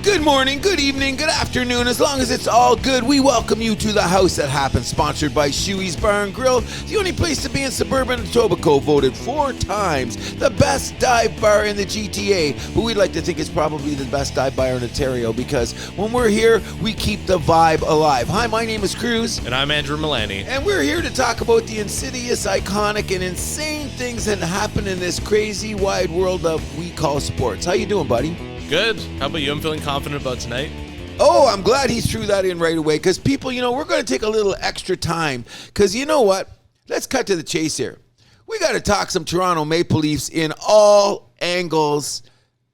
Good morning, good evening, good afternoon. As long as it's all good, we welcome you to the House That Happens, sponsored by Shuey's Bar and Grill, the only place to be in suburban Etobicoke, voted 4 times the best dive bar in the GTA. But we'd like to think it's probably the best dive bar in Ontario because when we're here, we keep the vibe alive. Hi, my name is Cruz. And I'm Andrew Milani. And we're here to talk about the insidious, iconic, and insane things that happen in this crazy wide world of we call sports. How you doing, buddy? Good. How about you? I'm feeling confident about tonight. Oh, I'm glad he threw that in right away because people, we're going to take a little extra time because you know what? Let's cut to the chase here. We got to talk some Toronto Maple Leafs in all angles,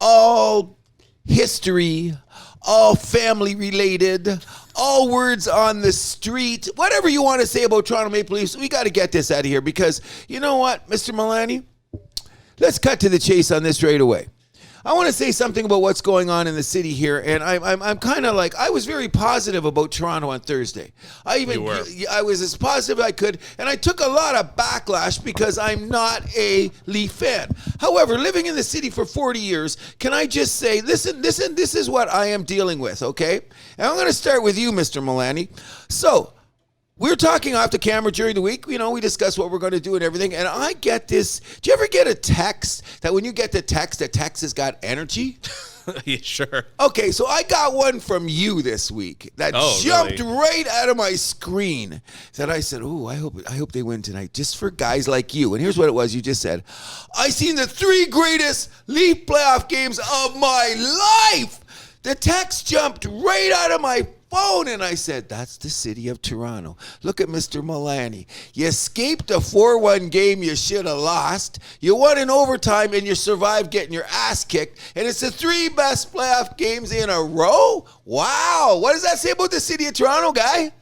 all history, all family related, all words on the street, whatever you want to say about Toronto Maple Leafs, we got to get this out of here because you know what, Mr. Milani? Let's cut to the chase on this right away. I want to say something about what's going on in the city here, and I'm kind of like, I was very positive about Toronto on Thursday. I was as positive as I could, and I took a lot of backlash because I'm not a Leaf fan. However, living in the city for 40 years, can I just say, listen, this is what I am dealing with, okay? And I'm going to start with you, Mr. Milani. So, we're talking off the camera during the week. We discuss what we're going to do and everything. And I get this. Do you ever get a text that when you get the text has got energy? Yeah, sure. Okay, so I got one from you this week that jumped right out of my screen. That I said, I hope they win tonight just for guys like you. And here's what it was. You just said, I seen the 3 greatest Leaf playoff games of my life. The text jumped right out of my phone, and I said, that's the city of Toronto. Look at Mr. Milani. You escaped a 4-1 game you should have lost. You won in overtime, and you survived getting your ass kicked. And it's the 3 best playoff games in a row? Wow. What does that say about the city of Toronto, guy?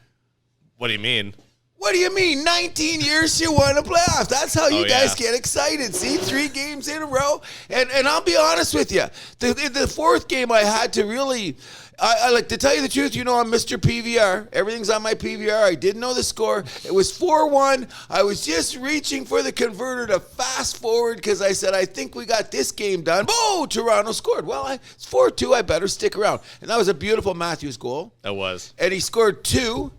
What do you mean? What do you mean? 19 years you won a playoff. That's how you guys get excited. See, 3 games in a row. And I'll be honest with you. The 4th game I had to really... I like to tell you the truth, I'm Mr. PVR. Everything's on my PVR. I didn't know the score. It was 4-1. I was just reaching for the converter to fast forward because I said, I think we got this game done. Oh, Toronto scored. Well, it's 4-2. I better stick around. And that was a beautiful Matthews goal. That was. And he scored 2.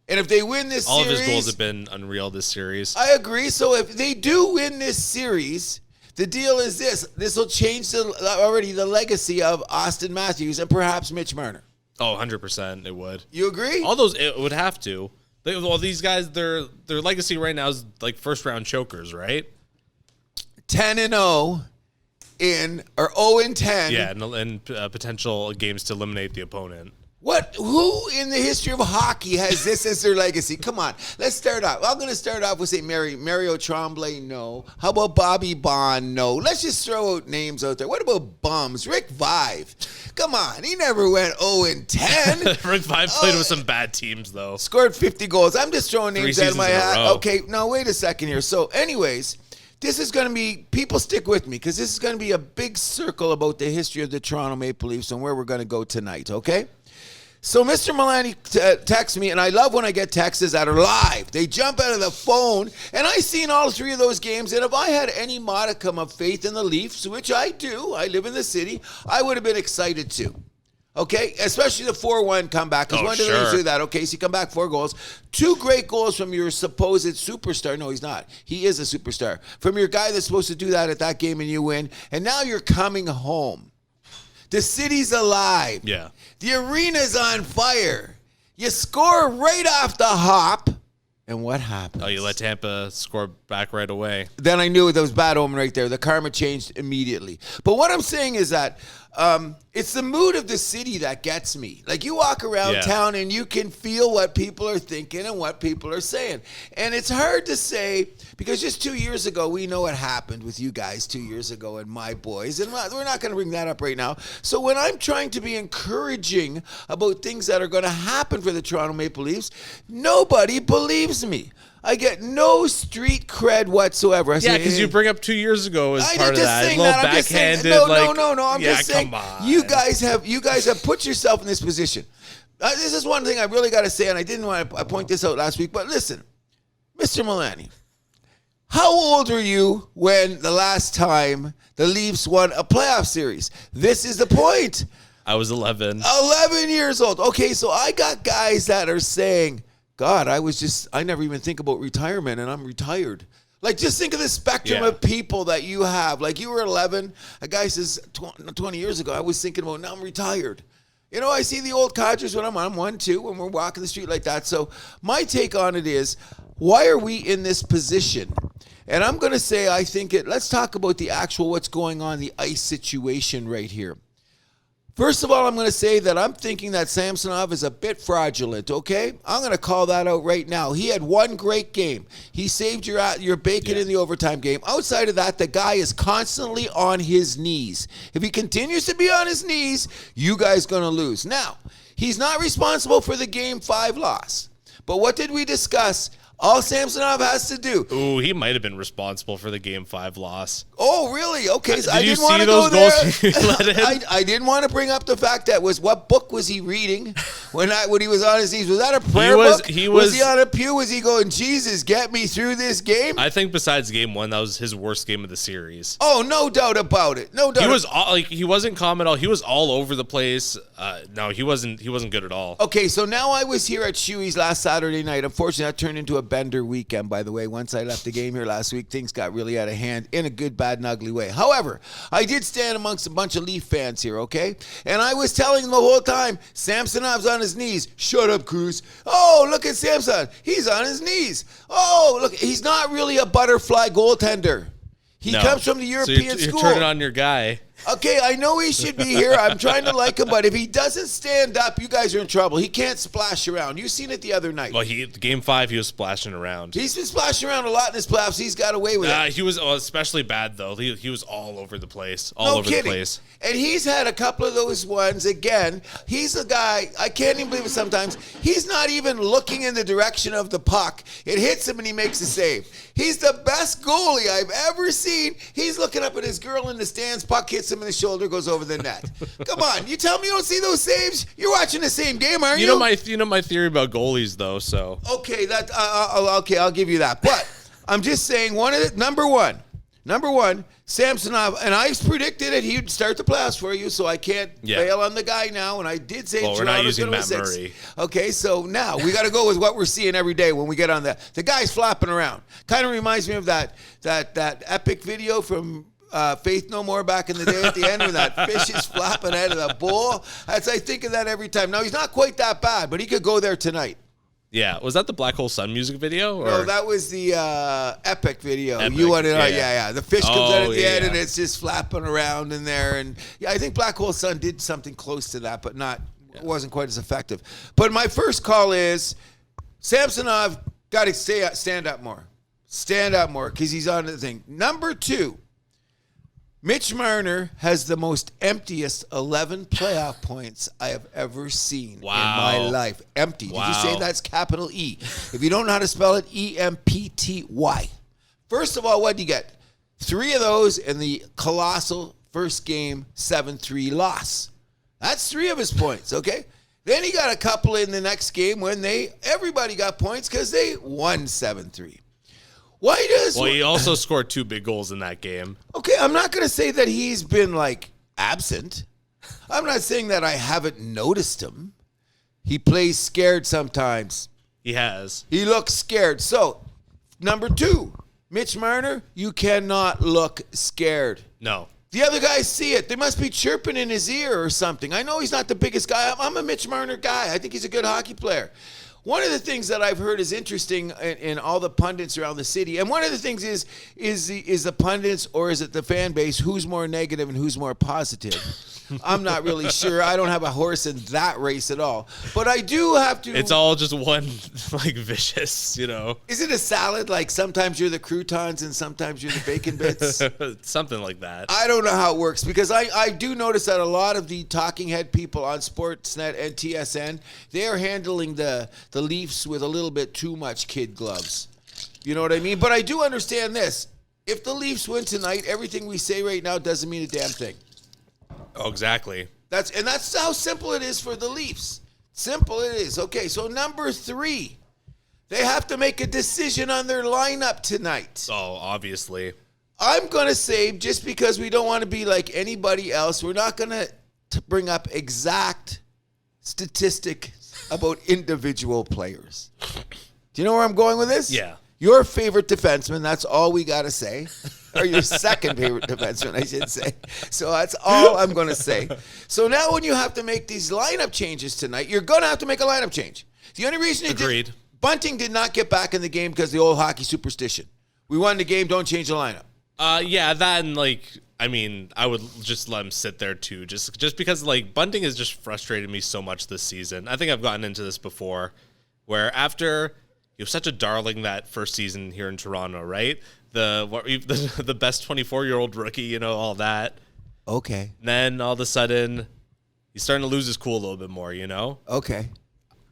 And if they win this series... All of his goals have been unreal this series. I agree. So if they do win this series... The deal is this. This will change the legacy of Austin Matthews and perhaps Mitch Marner. Oh, 100% it would. You agree? All those, it would have to. These guys, their legacy right now is like first-round chokers, right? 10-0 or 0-10. Yeah, and potential games to eliminate the opponent. Who in the history of hockey has this as their legacy? Come on, let's start off. I'm going to start off with, say, Mario Tremblay, no. How about Bobby Bond, no. Let's just throw out names out there. What about bums? Rick Vive. Come on, he never went 0-10. Rick Vive played with some bad teams, though. Scored 50 goals. I'm just throwing names out of my hat. Row. Okay, now wait a second here. So anyways, this is going to be, people stick with me, because this is going to be a big circle about the history of the Toronto Maple Leafs and where we're going to go tonight, okay? So Mr. Milani texts me, and I love when I get texts that are live. They jump out of the phone, and I seen all 3 of those games, and if I had any modicum of faith in the Leafs, which I do, I live in the city, I would have been excited too. Okay? Especially the 4-1 comeback, because when did they do that? Okay, so you come back 4 goals. 2 great goals from your supposed superstar. No, he's not. He is a superstar. From your guy that's supposed to do that at that game, and you win, and now you're coming home. The city's alive. Yeah. The arena's on fire. You score right off the hop. And what happens? Oh, you let Tampa score back right away. Then I knew that was bad omen right there. The karma changed immediately. But what I'm saying is that it's the mood of the city that gets me. Like, you walk around town and you can feel what people are thinking and what people are saying. And it's hard to say, because just 2 years ago, we know what happened with you guys 2 years ago and my boys. And we're not going to bring that up right now. So when I'm trying to be encouraging about things that are going to happen for the Toronto Maple Leafs, nobody believes me. I get no street cred whatsoever. Because you bring up 2 years ago as part of that. A little backhanded. No. I'm just saying. Come on. You guys have put yourself in this position. This is one thing I really got to say, and I didn't want to point this out last week, but listen, Mr. Milani, how old were you when the last time the Leafs won a playoff series? This is the point. I was 11. 11 years old. Okay, so I got guys that are saying, God, I never even think about retirement, and I'm retired. Like, just think of the spectrum of people that you have. Like, you were 11. A guy says, 20 years ago, I was thinking about, now I'm retired. You know, I see the old codgers when I'm 1, 2, when we're walking the street like that. So my take on it is, why are we in this position? And I'm going to say, let's talk about the actual what's going on, the ice situation right here. First of all, I'm going to say that I'm thinking that Samsonov is a bit fraudulent, okay? I'm going to call that out right now. He had one great game. He saved your bacon in the overtime game. Outside of that, the guy is constantly on his knees. If he continues to be on his knees, you guys going to lose. Now, he's not responsible for the Game 5 loss. But what did we discuss? All Samsonov has to do. Ooh, he might have been responsible for the Game 5 loss. Oh, really? Okay, so I Did didn't you want see to go those there. goals he let in? I didn't want to bring up the fact that what book was he reading when he was on his knees? Was that a prayer book? Was he on a pew? Was he going, Jesus, get me through this game? I think besides Game 1, that was his worst game of the series. Oh, no doubt about it. No doubt. He wasn't calm at all. He was all over the place. No, he wasn't good at all. Okay, so now I was here at Shuey's last Saturday night. Unfortunately, that turned into a bender weekend, by the way. Once I left the game here last week, things got really out of hand in a good, bad, and ugly way. However, I did stand amongst a bunch of Leaf fans here, okay? And I was telling them the whole time, Samsonov's on his knees. Shut up, Cruz. Oh, look at Samson. He's on his knees. Oh, look, he's not really a butterfly goaltender. He comes from the European school. You're turning on your guy. Okay, I know he should be here. I'm trying to like him, but if he doesn't stand up, you guys are in trouble. He can't splash around. You seen it the other night. Well, Game 5, he was splashing around. He's been splashing around a lot in his playoffs. He's got away with it. He was especially bad, though. He was all over the place. No kidding. And he's had a couple of those ones. Again, he's a guy, I can't even believe it sometimes. He's not even looking in the direction of the puck. It hits him and he makes a save. He's the best goalie I've ever seen. He's looking up at his girl in the stands. Puck hits him in the shoulder, goes over the net. Come on, you tell me you don't see those saves? You're watching the same game, aren't you? You know my theory about goalies, though. So okay, I'll give you that. But I'm just saying, number one, Samsonov, and I predicted it. He'd start the playoffs for you, so I can't bail on the guy now. And I did say, we're not using Matt Murray. Okay, so now we got to go with what we're seeing every day when we get on the guy's flopping around. Kind of reminds me of that epic video from Faith No More back in the day at the end when that fish is flopping out of the bowl. I think of that every time. Now, he's not quite that bad, but he could go there tonight. Yeah, was that the Black Hole Sun music video? Or? No, that was the Epic video. Epic. You want to know? Yeah. The fish comes out at the end and it's just flapping around in there. And yeah, I think Black Hole Sun did something close to that, but it wasn't quite as effective. But my first call is Samsonov got to stand up more. Stand up more because he's on the thing. Number 2. Mitch Marner has the most emptiest 11 playoff points I have ever seen in my life. Empty. Did you say that's capital E? If you don't know how to spell it, EMPTY. First of all, what did he get? 3 of those in the colossal first game 7-3 loss. That's 3 of his points, okay? Then he got a couple in the next game when everybody got points because they won 7-3. He also scored 2 big goals in that game. Okay, I'm not going to say that he's been, absent. I'm not saying that I haven't noticed him. He plays scared sometimes. He has. He looks scared. So, number 2, Mitch Marner, you cannot look scared. No. The other guys see it. They must be chirping in his ear or something. I know he's not the biggest guy. I'm a Mitch Marner guy. I think he's a good hockey player. One of the things that I've heard is interesting in all the pundits around the city, and one of the things is the pundits or is it the fan base, who's more negative and who's more positive? I'm not really sure. I don't have a horse in that race at all. But I do have to... It's all just one, vicious, Is it a salad? Like sometimes you're the croutons and sometimes you're the bacon bits? Something like that. I don't know how it works because I do notice that a lot of the talking head people on Sportsnet and TSN, they are handling the Leafs with a little bit too much kid gloves. You know what I mean? But I do understand this. If the Leafs win tonight, everything we say right now doesn't mean a damn thing. Oh, exactly. That's how simple it is for the Leafs. Simple it is. Okay, so number 3, they have to make a decision on their lineup tonight. Oh, obviously. I'm going to say, just because we don't want to be like anybody else, we're not going to to bring up exact statistics about individual players. Do you know where I'm going with this? Yeah. Your favorite defenseman, that's all we got to say. Or your second favorite defenseman, I should say. So that's all I'm going to say. So now when you have to make these lineup changes tonight, you're going to have to make a lineup change. The only reason Agreed. Bunting did not get back in the game because of the old hockey superstition. We won the game, don't change the lineup. Yeah, that and I would just let him sit there too, just because Bunting has just frustrated me so much this season. I think I've gotten into this before, where after he was such a darling that first season here in Toronto, right? The best 24-year-old rookie, all that. Okay. And then all of a sudden, he's starting to lose his cool a little bit more, Okay.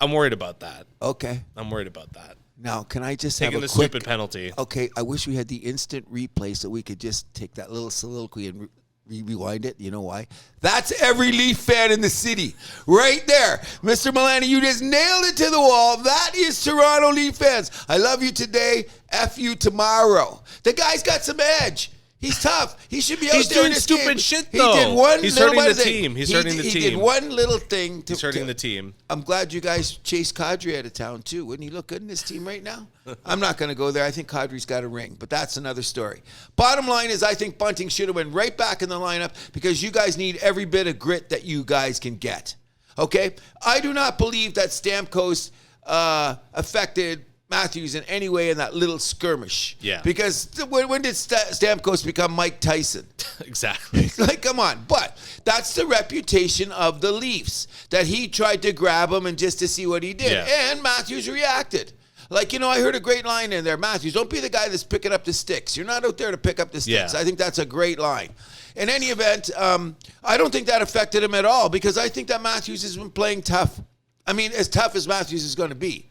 I'm worried about that. Okay. I'm worried about that. Now, can I just Taking have a the quick stupid penalty? Okay, I wish we had the instant replay so we could just take that little soliloquy and rewind it. You know why? That's every Leaf fan in the city. Right there. Mr. Milani, you just nailed it to the wall. That is Toronto Leaf fans. I love you today. F you tomorrow. The guy's got some edge. He's tough. He should be out He's there in doing this stupid game. shit, He though. did one He's little hurting the thing. team. He's hurting the He team. did one little thing. He's hurting the team. I'm glad you guys chased Kadri out of town, too. Wouldn't he look good in this team right now? I'm not going to go there. I think Kadri's got a ring, but that's another story. Bottom line is I think Bunting should have went right back in the lineup because you guys need every bit of grit that you guys can get. Okay? I do not believe that Stamkos affected Matthews in any way in that little skirmish. Yeah. Because when did Stamkos become Mike Tyson? Exactly. Come on. But that's the reputation of the Leafs, that he tried to grab him and just to see what he did. Yeah. And Matthews reacted. I heard a great line in there. Matthews, don't be the guy that's picking up the sticks. You're not out there to pick up the sticks. Yeah. I think that's a great line. In any event, I don't think that affected him at all because I think that Matthews has been playing tough. I mean, as tough as Matthews is going to be.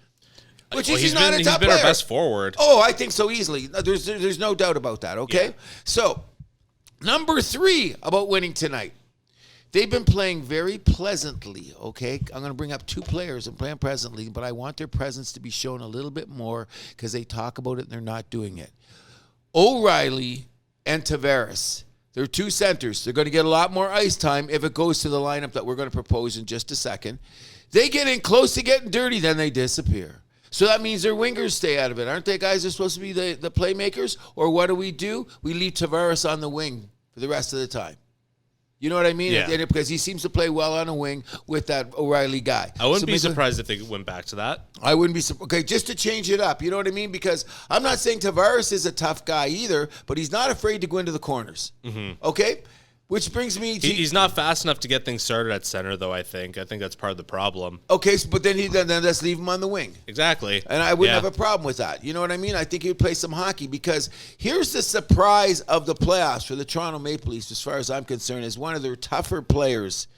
He's not a top player. He's been our best forward. Oh, I think so easily. There's no doubt about that, okay? Yeah. So, number 3 about winning tonight. They've been playing very pleasantly, okay? I'm going to bring up 2 players and playing presently, but I want their presence to be shown a little bit more because they talk about it and they're not doing it. O'Reilly and Tavares. They're 2 centers. They're going to get a lot more ice time if it goes to the lineup that we're going to propose in just a second. They get in close to getting dirty, then they disappear. So that means their wingers stay out of it. Aren't they guys that are supposed to be the playmakers? Or what do? We leave Tavares on the wing for the rest of the time. You know what I mean? Yeah. Because he seems to play well on a wing with that O'Reilly guy. I wouldn't be surprised if they went back to that. I wouldn't be surprised. Okay, just to change it up. You know what I mean? Because I'm not saying Tavares is a tough guy either, but he's not afraid to go into the corners. Mm-hmm. Okay? Which brings me to... He's not fast enough to get things started at center, though, I think. that's part of the problem. Okay, but then let's leave him on the wing. Exactly. And I wouldn't have a problem with that. You know what I mean? I think he would play some hockey because here's the surprise of the playoffs for the Toronto Maple Leafs, as far as I'm concerned, is one of their tougher players,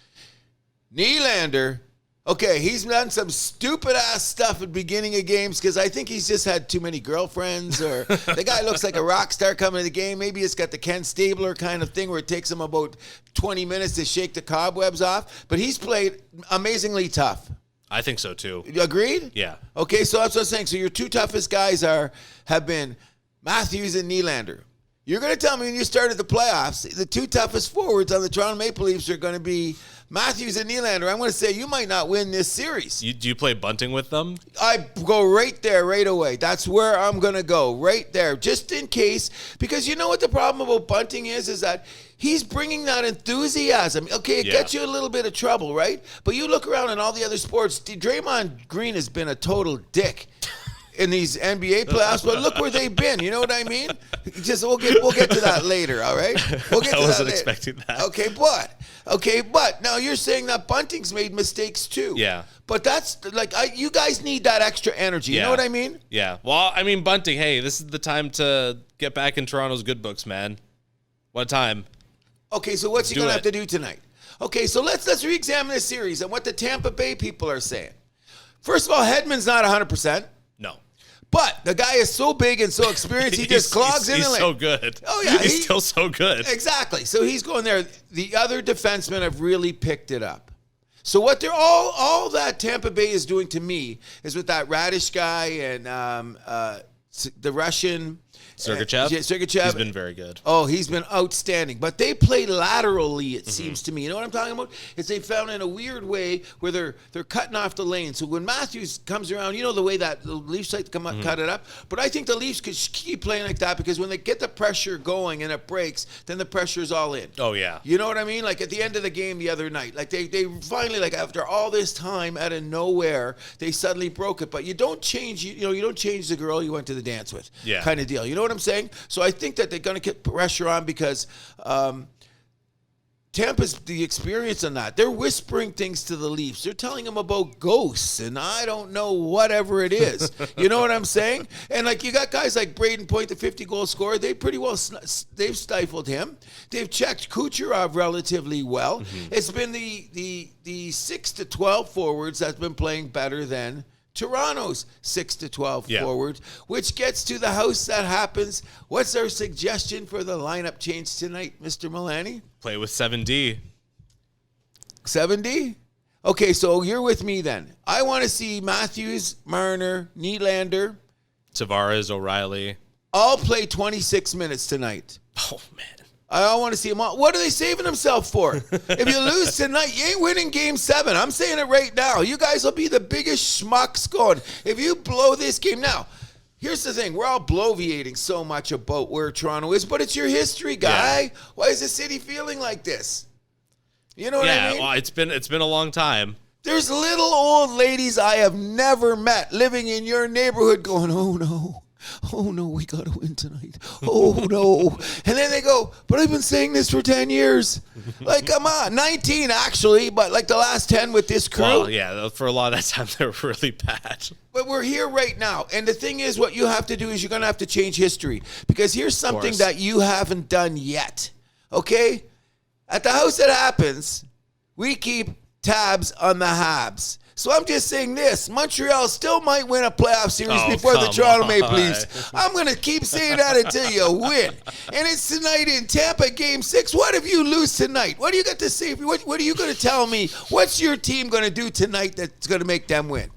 Nylander. Okay, he's done some stupid-ass stuff at the beginning of games because I think he's just had too many girlfriends or the guy looks like a rock star coming to the game. Maybe it's got the Ken Stabler kind of thing where it takes him about 20 minutes to shake the cobwebs off. But he's played amazingly tough. I think so, too. You agreed? Yeah. Okay, so that's what I'm saying. So your 2 toughest guys have been Matthews and Nylander. You're going to tell me when you started the playoffs, the 2 toughest forwards on the Toronto Maple Leafs are going to be Matthews and Nylander. I'm going to say you might not win this series. Do you play Bunting with them? I go right there, right away. That's where I'm going to go, right there, just in case. Because you know what the problem about Bunting is that he's bringing that enthusiasm. Okay, it gets you a little bit of trouble, right? But you look around in all the other sports, Draymond Green has been a total dick in these NBA playoffs, but look where they've been. You know what I mean? We'll get to that later. All right, we'll get to I wasn't that expecting that. Okay, but now you're saying that Bunting's made mistakes too. Yeah, but that's you guys need that extra energy. You know what I mean? Yeah. Well, I mean, Bunting. Hey, this is the time to get back in Toronto's good books, man. What time? Okay, so what's he gonna have to do tonight? Okay, so let's re-examine this series and what the Tampa Bay people are saying. First of all, Hedman's not 100%. No. But the guy is so big and so experienced, he just clogs in the lane. He's so good. Oh, yeah. He's still so good. Exactly. So he's going there. The other defensemen have really picked it up. So what they're all that Tampa Bay is doing to me is with that Radish guy and the Russian, Sergachev? He's been very good. Oh, he's been outstanding. But they play laterally, it seems to me. You know what I'm talking about? It's they found in a weird way where they're cutting off the lane. So when Matthews comes around, you know the way that the Leafs like to come up, cut it up. But I think the Leafs could keep playing like that because when they get the pressure going and it breaks, then the pressure is all in. Oh, yeah. You know what I mean? Like at the end of the game the other night, like they finally, like after all this time out of nowhere, they suddenly broke it. But you don't change, you don't change the girl you went to the dance with, kind of deal. You know what I'm saying? So I think that they're going to get pressure on because Tampa's the experience on that. They're whispering things to the Leafs. They're telling them about ghosts and I don't know, whatever it is. You know what I'm saying? And like you got guys like Braden Point, the 50-goal scorer. They pretty well they've stifled him. They've checked Kucherov relatively well. It's been the 6-12 forwards that's been playing better than Toronto's 6-12 forward, which gets to the house that happens. What's our suggestion for the lineup change tonight, Mr. Milani? Play with 7D. 7D? Okay, so you're with me then. I want to see Matthews, Marner, Nylander, Tavares, O'Reilly. all play 26 minutes tonight. Oh, man. I want to see them all. What are they saving themselves for? If you lose tonight, you ain't winning game 7. I'm saying it right now. You guys will be the biggest schmucks going. If you blow this game. Now, here's the thing. We're all bloviating so much about where Toronto is, but it's your history, guy. Yeah. Why is the city feeling like this? You know what I mean? Yeah, well, it's been a long time. There's little old ladies I have never met living in your neighborhood going, oh, no. Oh, no, we got to win tonight. Oh, no. And then they go, but I've been saying this for 10 years. Like, come on. 19, actually, but like the last 10 with this crew. Well, yeah, for a lot of that time, they were really bad. But we're here right now. And the thing is, what you have to do is you're going to have to change history. Because here's something that you haven't done yet. Okay? At the house that happens, we keep tabs on the Habs. So I'm just saying this. Montreal still might win a playoff series before the Toronto Maple Leafs. I'm going to keep saying that until you win. And it's tonight in Tampa, Game 6. What if you lose tonight? What do you got to say? What are you going to tell me? What's your team going to do tonight that's going to make them win?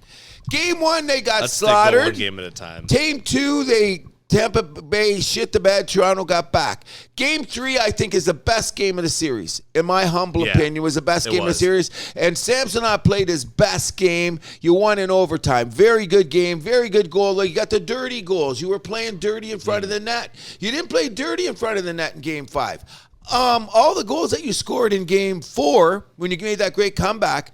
Game 1, they got slaughtered. Take one game at a time. Game 2, Tampa Bay shit the bed. Toronto got back. Game 3, I think, is the best game of the series. In my humble opinion, was the best game of the series. And Samsonov played his best game. You won in overtime. Very good game. Very good goal. You got the dirty goals. You were playing dirty in front of the net. You didn't play dirty in front of the net in Game 5. All the goals that you scored in Game 4, when you made that great comeback,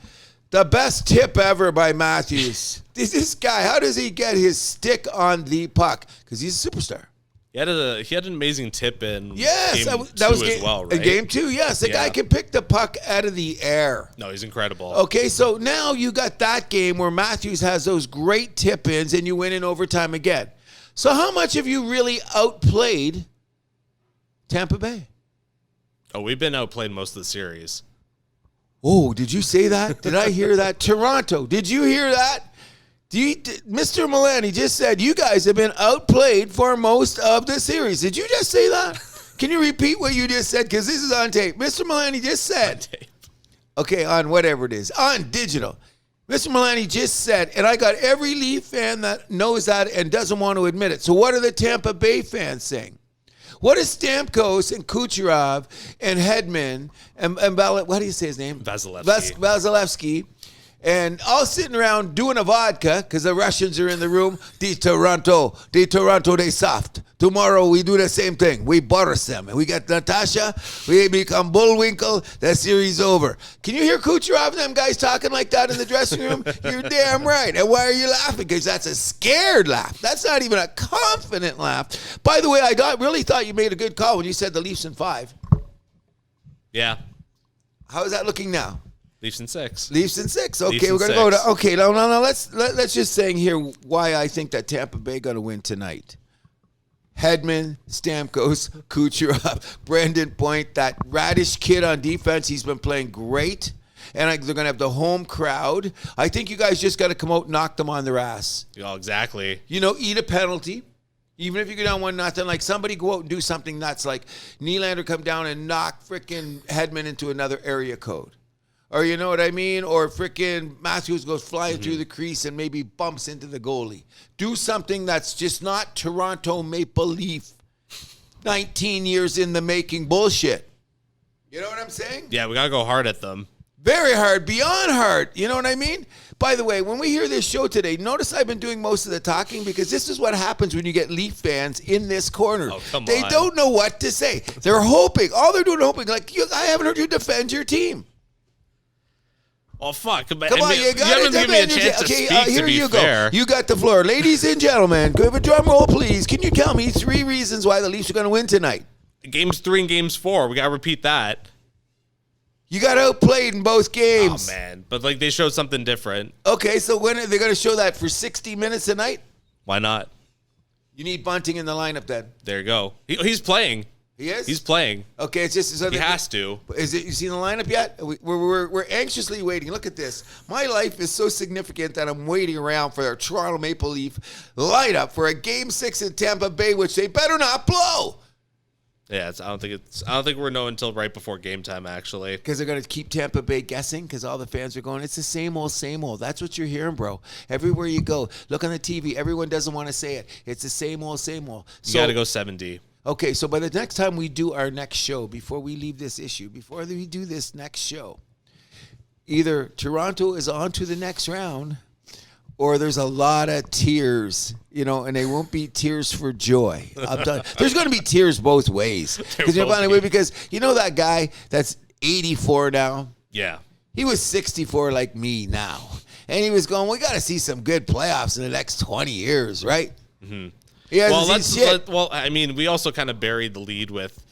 the best tip ever by Matthews. This guy, how does he get his stick on the puck? Because he's a superstar. He had an amazing tip in game that was two as well, right? Game 2, yes. The guy can pick the puck out of the air. No, he's incredible. Okay, so now you got that game where Matthews has those great tip-ins and you win in overtime again. So how much have you really outplayed Tampa Bay? Oh, we've been outplayed most of the series. Oh, did you say that? Did I hear that? Toronto, did you hear that? Mr. Milani just said you guys have been outplayed for most of the series. Did you just say that? Can you repeat what you just said? Because this is on tape. Mr. Milani just said. On tape. Okay, on whatever it is. On digital. Mr. Milani just said, and I got every Leaf fan that knows that and doesn't want to admit it. So what are the Tampa Bay fans saying? What is Stamkos and Kucherov and Hedman and what do you say his name? Vasilevsky. And all sitting around doing a vodka because the Russians are in the room. The Toronto, they soft. Tomorrow we do the same thing. We burst them. And we got Natasha. We become Bullwinkle. That series over. Can you hear Kucherov and them guys talking like that in the dressing room? You're damn right. And why are you laughing? Because that's a scared laugh. That's not even a confident laugh. By the way, I really thought you made a good call when you said the Leafs in 5. Yeah. How is that looking now? Leafs in 6. Leafs in 6. Okay, we're going to go to... Okay, no. Let's just saying here why I think that Tampa Bay going to win tonight. Hedman, Stamkos, Kucherov, Brandon Point, that radish kid on defense, he's been playing great. And they're going to have the home crowd. I think you guys just got to come out and knock them on their ass. Oh, exactly. Eat a penalty. Even if you go down 1-0, like somebody go out and do something nuts, like Nylander come down and knock frickin' Hedman into another area code. Or you know what I mean? Or frickin' Matthews goes flying through the crease and maybe bumps into the goalie. Do something that's just not Toronto Maple Leaf 19 years in the making bullshit. You know what I'm saying? Yeah, we got to go hard at them. Very hard, beyond hard. You know what I mean? By the way, when we hear this show today, notice I've been doing most of the talking because this is what happens when you get Leaf fans in this corner. Oh, come they on. don't know what to say. They're hoping. All they're doing is hoping. Like, I haven't heard you defend your team. Oh, fuck. Come on, you got haven't to given me a defend your chance team. to Okay, speak, here to be you fair. go. You got the floor. Ladies and gentlemen, give a drum roll, please. Can you tell me 3 reasons why the Leafs are going to win tonight? Games 3 and Games 4. We got to repeat that. You got outplayed in both games. Oh, man. But, like, they showed something different. Okay, so when are they going to show that for 60 minutes tonight? Why not? You need Bunting in the lineup then. There you go. He's playing. He is? He's playing. Okay, it's just so He has to. Is it? You seen the lineup yet? We're anxiously waiting. Look at this. My life is so significant that I'm waiting around for our Toronto Maple Leaf lineup for a Game 6 in Tampa Bay, which they better not blow. Yeah, I don't think we're know until right before game time, actually. Because they're going to keep Tampa Bay guessing because all the fans are going, it's the same old, same old. That's what you're hearing, bro. Everywhere you go, look on the TV, everyone doesn't want to say it. It's the same old, same old. You got to go 7D. Okay, so by the next time we do our next show, before we leave this issue, before we do this next show, either Toronto is on to the next round or there's a lot of tears, and they won't be tears for joy. There's going to be tears both ways. Because you know that guy that's 84 now? Yeah. He was 64 like me now. And he was going, we got to see some good playoffs in the next 20 years, right? Mm-hmm. He hasn't seen shit. I mean, we also kind of buried the lead with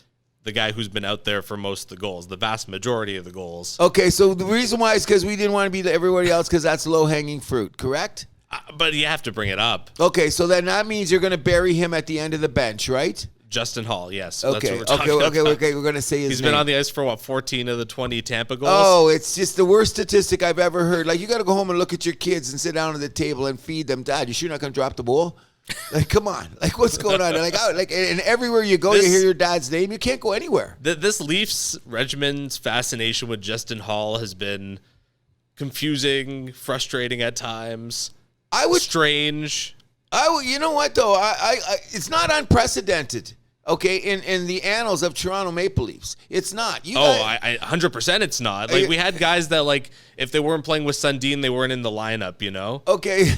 the guy who's been out there for most of the goals, the vast majority of the goals. Okay, so the reason why is because we didn't want to be everybody else because that's low-hanging fruit, correct? But you have to bring it up. Okay, so then that means you're going to bury him at the end of the bench, right? Justin Hall, yes. Okay, that's what we're talking about. Okay, we're going to say his He's name. been on the ice for, 14 of the 20 Tampa goals? Oh, it's just the worst statistic I've ever heard. Like, you got to go home and look at your kids and sit down at the table and feed them. Dad, you sure not going to drop the ball? Like, come on. Like, what's going on? And everywhere you go, you hear your dad's name. You can't go anywhere. This Leafs regiment's fascination with Justin Hall has been confusing, frustrating at times. Strange. You know what though? It's not unprecedented. Okay, in the annals of Toronto Maple Leafs, it's not. 100% it's not. Like, we had guys that, like, if they weren't playing with Sundin, they weren't in the lineup, Okay.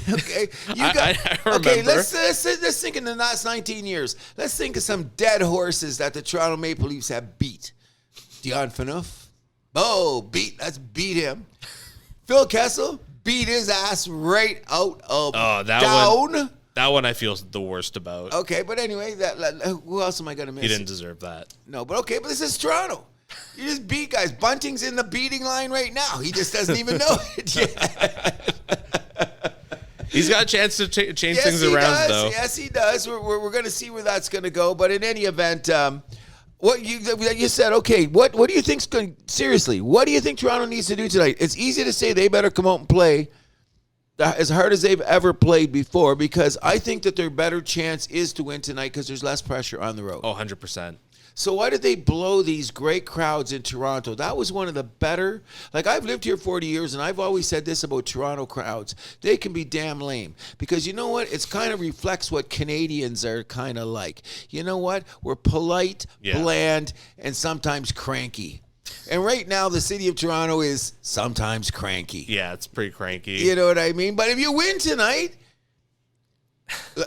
I remember. Okay, let's think in the last 19 years. Let's think of some dead horses that the Toronto Maple Leafs have beat. Dion Phaneuf. Let's beat him. Phil Kessel beat his ass right out of down. That one I feel the worst about. Okay, but anyway, who else am I going to miss? He didn't deserve that. No, but this is Toronto. You just beat guys. Bunting's in the beating line right now. He just doesn't even know it yet. He's got a chance to change things around, though. Yes, he does. We're going to see where that's going to go. But in any event, what you said, okay, what do you think's going? Seriously, what do you think Toronto needs to do tonight? It's easy to say they better come out and play as hard as they've ever played before because I think that their better chance is to win tonight because there's less pressure on the road. Oh, 100%. So why did they blow these great crowds in Toronto? That was one of the better. Like, I've lived here 40 years, and I've always said this about Toronto crowds. They can be damn lame. Because you know what? It kind of reflects what Canadians are kind of like. You know what? We're polite, bland, and sometimes cranky. And right now, the city of Toronto is sometimes cranky. Yeah, it's pretty cranky. You know what I mean? But if you win tonight,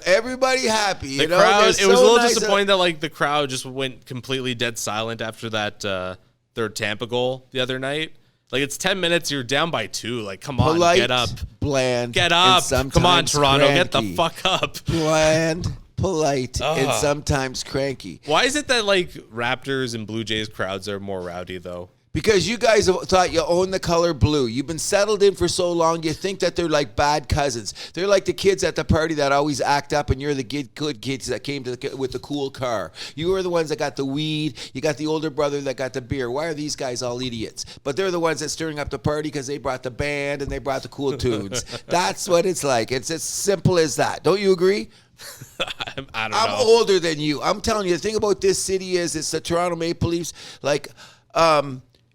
everybody happy. The crowd. It was a little disappointing that, like, the crowd just went completely dead silent after that third Tampa goal the other night. Like, it's 10 minutes, you're down by 2. Like, come on, polite, get up, bland, get up. Come on, Toronto, cranky. get the fuck up. Bland, polite, and sometimes cranky. Why is it that, like, Raptors and Blue Jays crowds are more rowdy though? Because you guys thought you owned the color blue. You've been settled in for so long, you think that they're like bad cousins. They're like the kids at the party that always act up, and you're the good kids that came with the cool car. You were the ones that got the weed. You got the older brother that got the beer. Why are these guys all idiots? But they're the ones that's stirring up the party because they brought the band and they brought the cool tunes. That's what it's like. It's as simple as that. Don't you agree? I don't know. I'm older than you. I'm telling you, the thing about this city is it's the Toronto Maple Leafs. Like,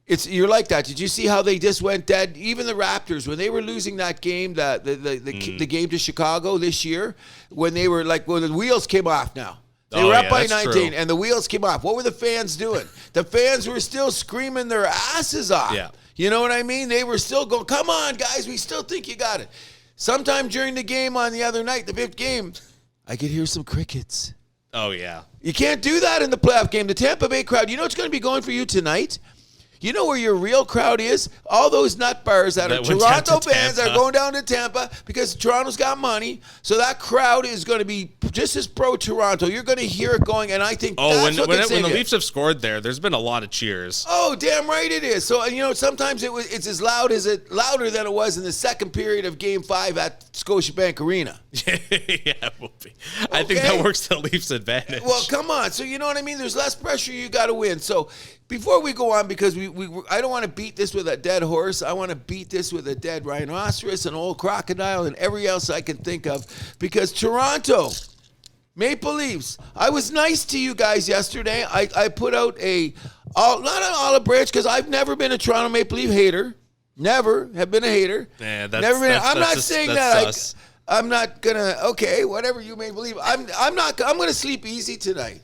You're like that. Did you see how they just went dead? Even the Raptors, when they were losing that game, the game to Chicago this year, when they were like, well, the wheels came off now. They were up by 19, true. and the wheels came off. What were the fans doing? The fans were still screaming their asses off. Yeah. You know what I mean? They were still going, come on, guys, we still think you got it. Sometime during the game on the other night, the 5th game, I could hear some crickets. Oh, yeah. You can't do that in the playoff game. The Tampa Bay crowd, you know what's going to be going for you tonight? You know where your real crowd is? All those nut bars that are Toronto fans are going down to Tampa because Toronto's got money. So that crowd is going to be just as pro-Toronto. You're going to hear it going, and I think that's what when the Leafs have scored there's been a lot of cheers. Oh, damn right it is. So, you know, sometimes it's as loud as louder than it was in the second period of Game 5 at Scotiabank Arena. Yeah, it will be. I think that works to the Leafs' advantage. Well, come on. So, you know what I mean? There's less pressure. You got to win. So, before we go on, because I don't want to beat this with a dead horse. I want to beat this with a dead rhinoceros, an old crocodile, and every else I can think of. Because Toronto Maple Leafs, I was nice to you guys yesterday. I put out not an olive branch because I've never been a Toronto Maple Leaf hater. Never have been a hater. Yeah, never been. I'm not saying that. I'm not gonna. Okay, whatever you may believe. I'm gonna sleep easy tonight.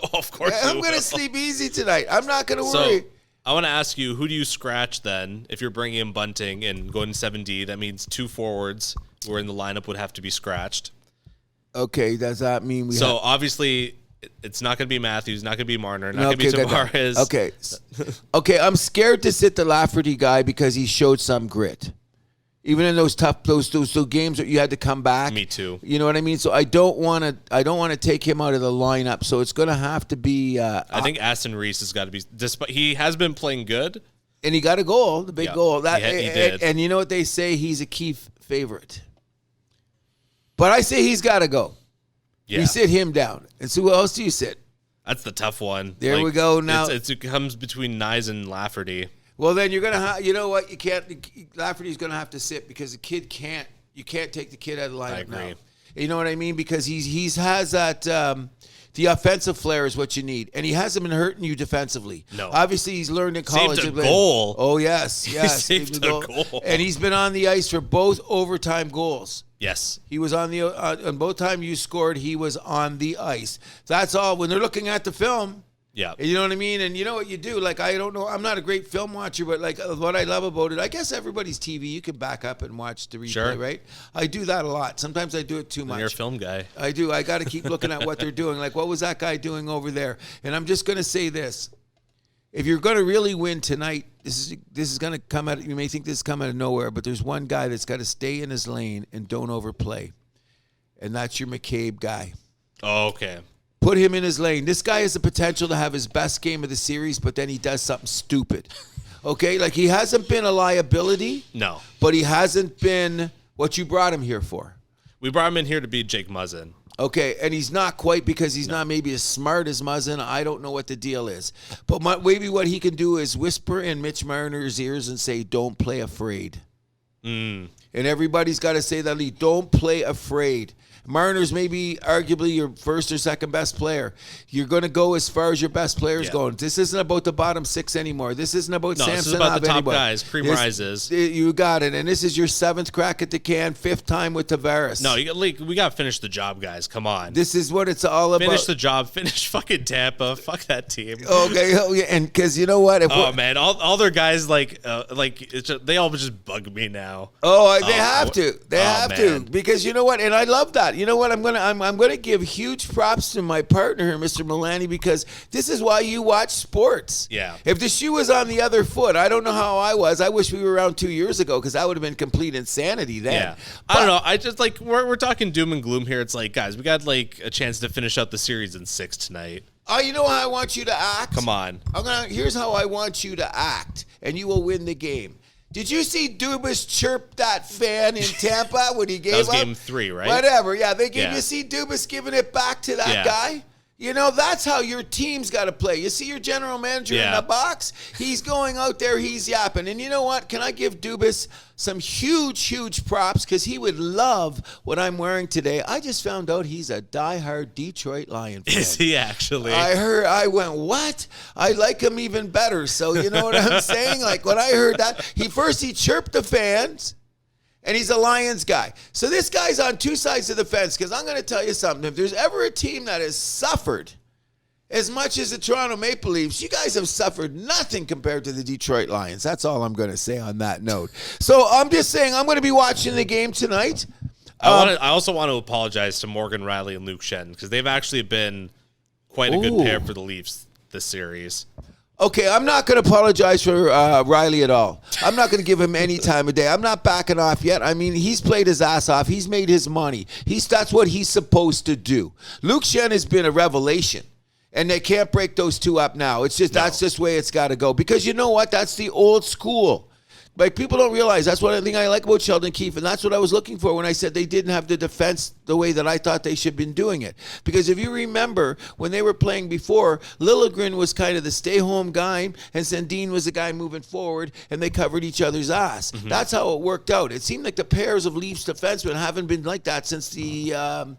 Oh, of course. I'm going to sleep easy tonight. I'm not going to worry. So, I want to ask you, who do you scratch then if you're bringing in Bunting and going 7D? That means 2 forwards who are in the lineup would have to be scratched. Okay, does that mean we So, obviously, it's not going to be Matthews, not going to be Marner, not going to be Tavares. Okay, I'm scared to sit the Lafferty guy because he showed some grit. Even in those tough those games that you had to come back. Me too. You know what I mean? So I don't want to take him out of the lineup. So it's going to have to be. I think Aston Reese has got to be. Despite he has been playing good, and he got a goal, the big goal. That he did. And you know what they say? He's a key favorite. But I say he's got to go. Yeah. You sit him down, and so who else do you sit? That's the tough one. There we go. Now it comes between Nyes and Lafferty. Well, then you're going to you know what? You can't – Lafferty's going to have to sit because the kid can't – you can't take the kid out of the lineup. I agree. Now. You know what I mean? Because he has that the offensive flair is what you need. And he hasn't been hurting you defensively. No. Obviously, he's learned in college. Saved a goal. Oh, yes. He saved a goal. And he's been on the ice for both overtime goals. Yes. He was on the on both times you scored, he was on the ice. That's all. When they're looking at the film – yeah. You know what I mean? And you know what you do? Like, I don't know. I'm not a great film watcher, but like what I love about it, I guess everybody's TV, you can back up and watch the replay, right? I do that a lot. Sometimes I do it too much. You're a film guy. I do. I got to keep looking at what they're doing. Like, what was that guy doing over there? And I'm just going to say this. If you're going to really win tonight, this is going to come out, you may think this is coming out of nowhere, but there's one guy that's got to stay in his lane and don't overplay. And that's your McCabe guy. Oh, okay. Put him in his lane. This guy has the potential to have his best game of the series, but then he does something stupid. Okay? Like, he hasn't been a liability. No. But he hasn't been what you brought him here for. We brought him in here to be Jake Muzzin. Okay, and he's not quite because he's not maybe as smart as Muzzin. I don't know what the deal is. But maybe what he can do is whisper in Mitch Marner's ears and say, don't play afraid. And everybody's got to say that, don't play afraid. Marner's maybe arguably your first or second best player. You're going to go as far as your best player's going. This isn't about the bottom 6 anymore. This isn't about Samsonov. This is about the top anymore. guys. Cream rises. You got it. And this is your 7th crack at the can, 5th time with Tavares. No, we got to finish the job, guys. Come on. This is what it's all about. Finish the job. Finish fucking Tampa. Fuck that team. Okay. And because you know what? Man. All their guys, they all just bug me now. They have to. They have to. Because you know what? And I love that. You know what? I'm gonna give huge props to my partner here, Mr. Milani, because this is why you watch sports. Yeah. If the shoe was on the other foot, I don't know how I was. I wish we were around 2 years ago because that would have been complete insanity then. Yeah. I don't know. I just we're talking doom and gloom here. It's like, guys, we got a chance to finish out the series in 6 tonight. You know how I want you to act? Come on. Here's how I want you to act, and you will win the game. Did you see Dubas chirp that fan in Tampa when he gave up? That was game 3, right? Whatever. Yeah, they gave. You see Dubas giving it back to that guy? You know, that's how your team's got to play. You see your general manager in the box? He's going out there, he's yapping. And you know what? Can I give Dubas some huge props? Because he would love what I'm wearing today. I just found out he's a diehard Detroit Lion fan. Is he actually? I went, what? I like him even better. So you know what I'm saying? Like when I heard that, he chirped the fans. And he's a Lions guy. So this guy's on two sides of the fence, because I'm going to tell you something. If there's ever a team that has suffered as much as the Toronto Maple Leafs, you guys have suffered nothing compared to the Detroit Lions. That's all I'm going to say on that note. So I'm just saying I'm going to be watching the game tonight. I also want to apologize to Morgan Riley and Luke Shen, because they've actually been quite a good pair for the Leafs this series. Okay, I'm not going to apologize for Riley at all. I'm not going to give him any time of day. I'm not backing off yet. I mean, he's played his ass off. He's made his money. That's what he's supposed to do. Luke Shen has been a revelation, and they can't break those two up now. It's just that's just the way it's got to go. Because you know what? That's the old school. Like, people don't realize that's one thing I like about Sheldon Keefe, and that's what I was looking for when I said they didn't have the defense the way that I thought they should have been doing it. Because if you remember, when they were playing before, Liljegren was kind of the stay-home guy, and Sandin was the guy moving forward, and they covered each other's ass. Mm-hmm. That's how it worked out. It seemed like the pairs of Leafs defensemen haven't been like that since the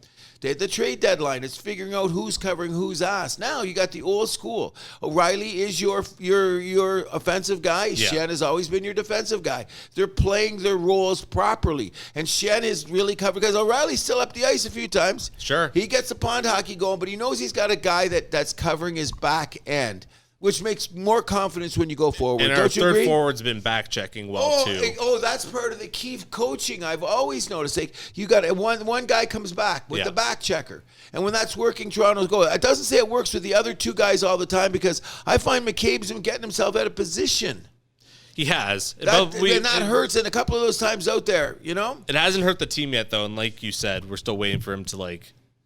trade deadline. It's figuring out who's covering whose ass. Now you got the old school. O'Reilly is your offensive guy. Yeah. Shen has always been your defensive guy. They're playing their roles properly. And Shen is really covered because O'Reilly's still up the ice a few times. Sure. He gets the pond hockey going, but he knows he's got a guy that's covering his back end, which makes more confidence when you go forward. And our third forward's been back checking well, too. That's part of the Keefe coaching. I've always noticed. Like, you got one guy comes back with the back checker. And when that's working, Toronto's goal. It doesn't say it works with the other two guys all the time, because I find McCabe's been getting himself out of position. He has. That hurts in a couple of those times out there, you know? It hasn't hurt the team yet, though. And like you said, we're still waiting for him to,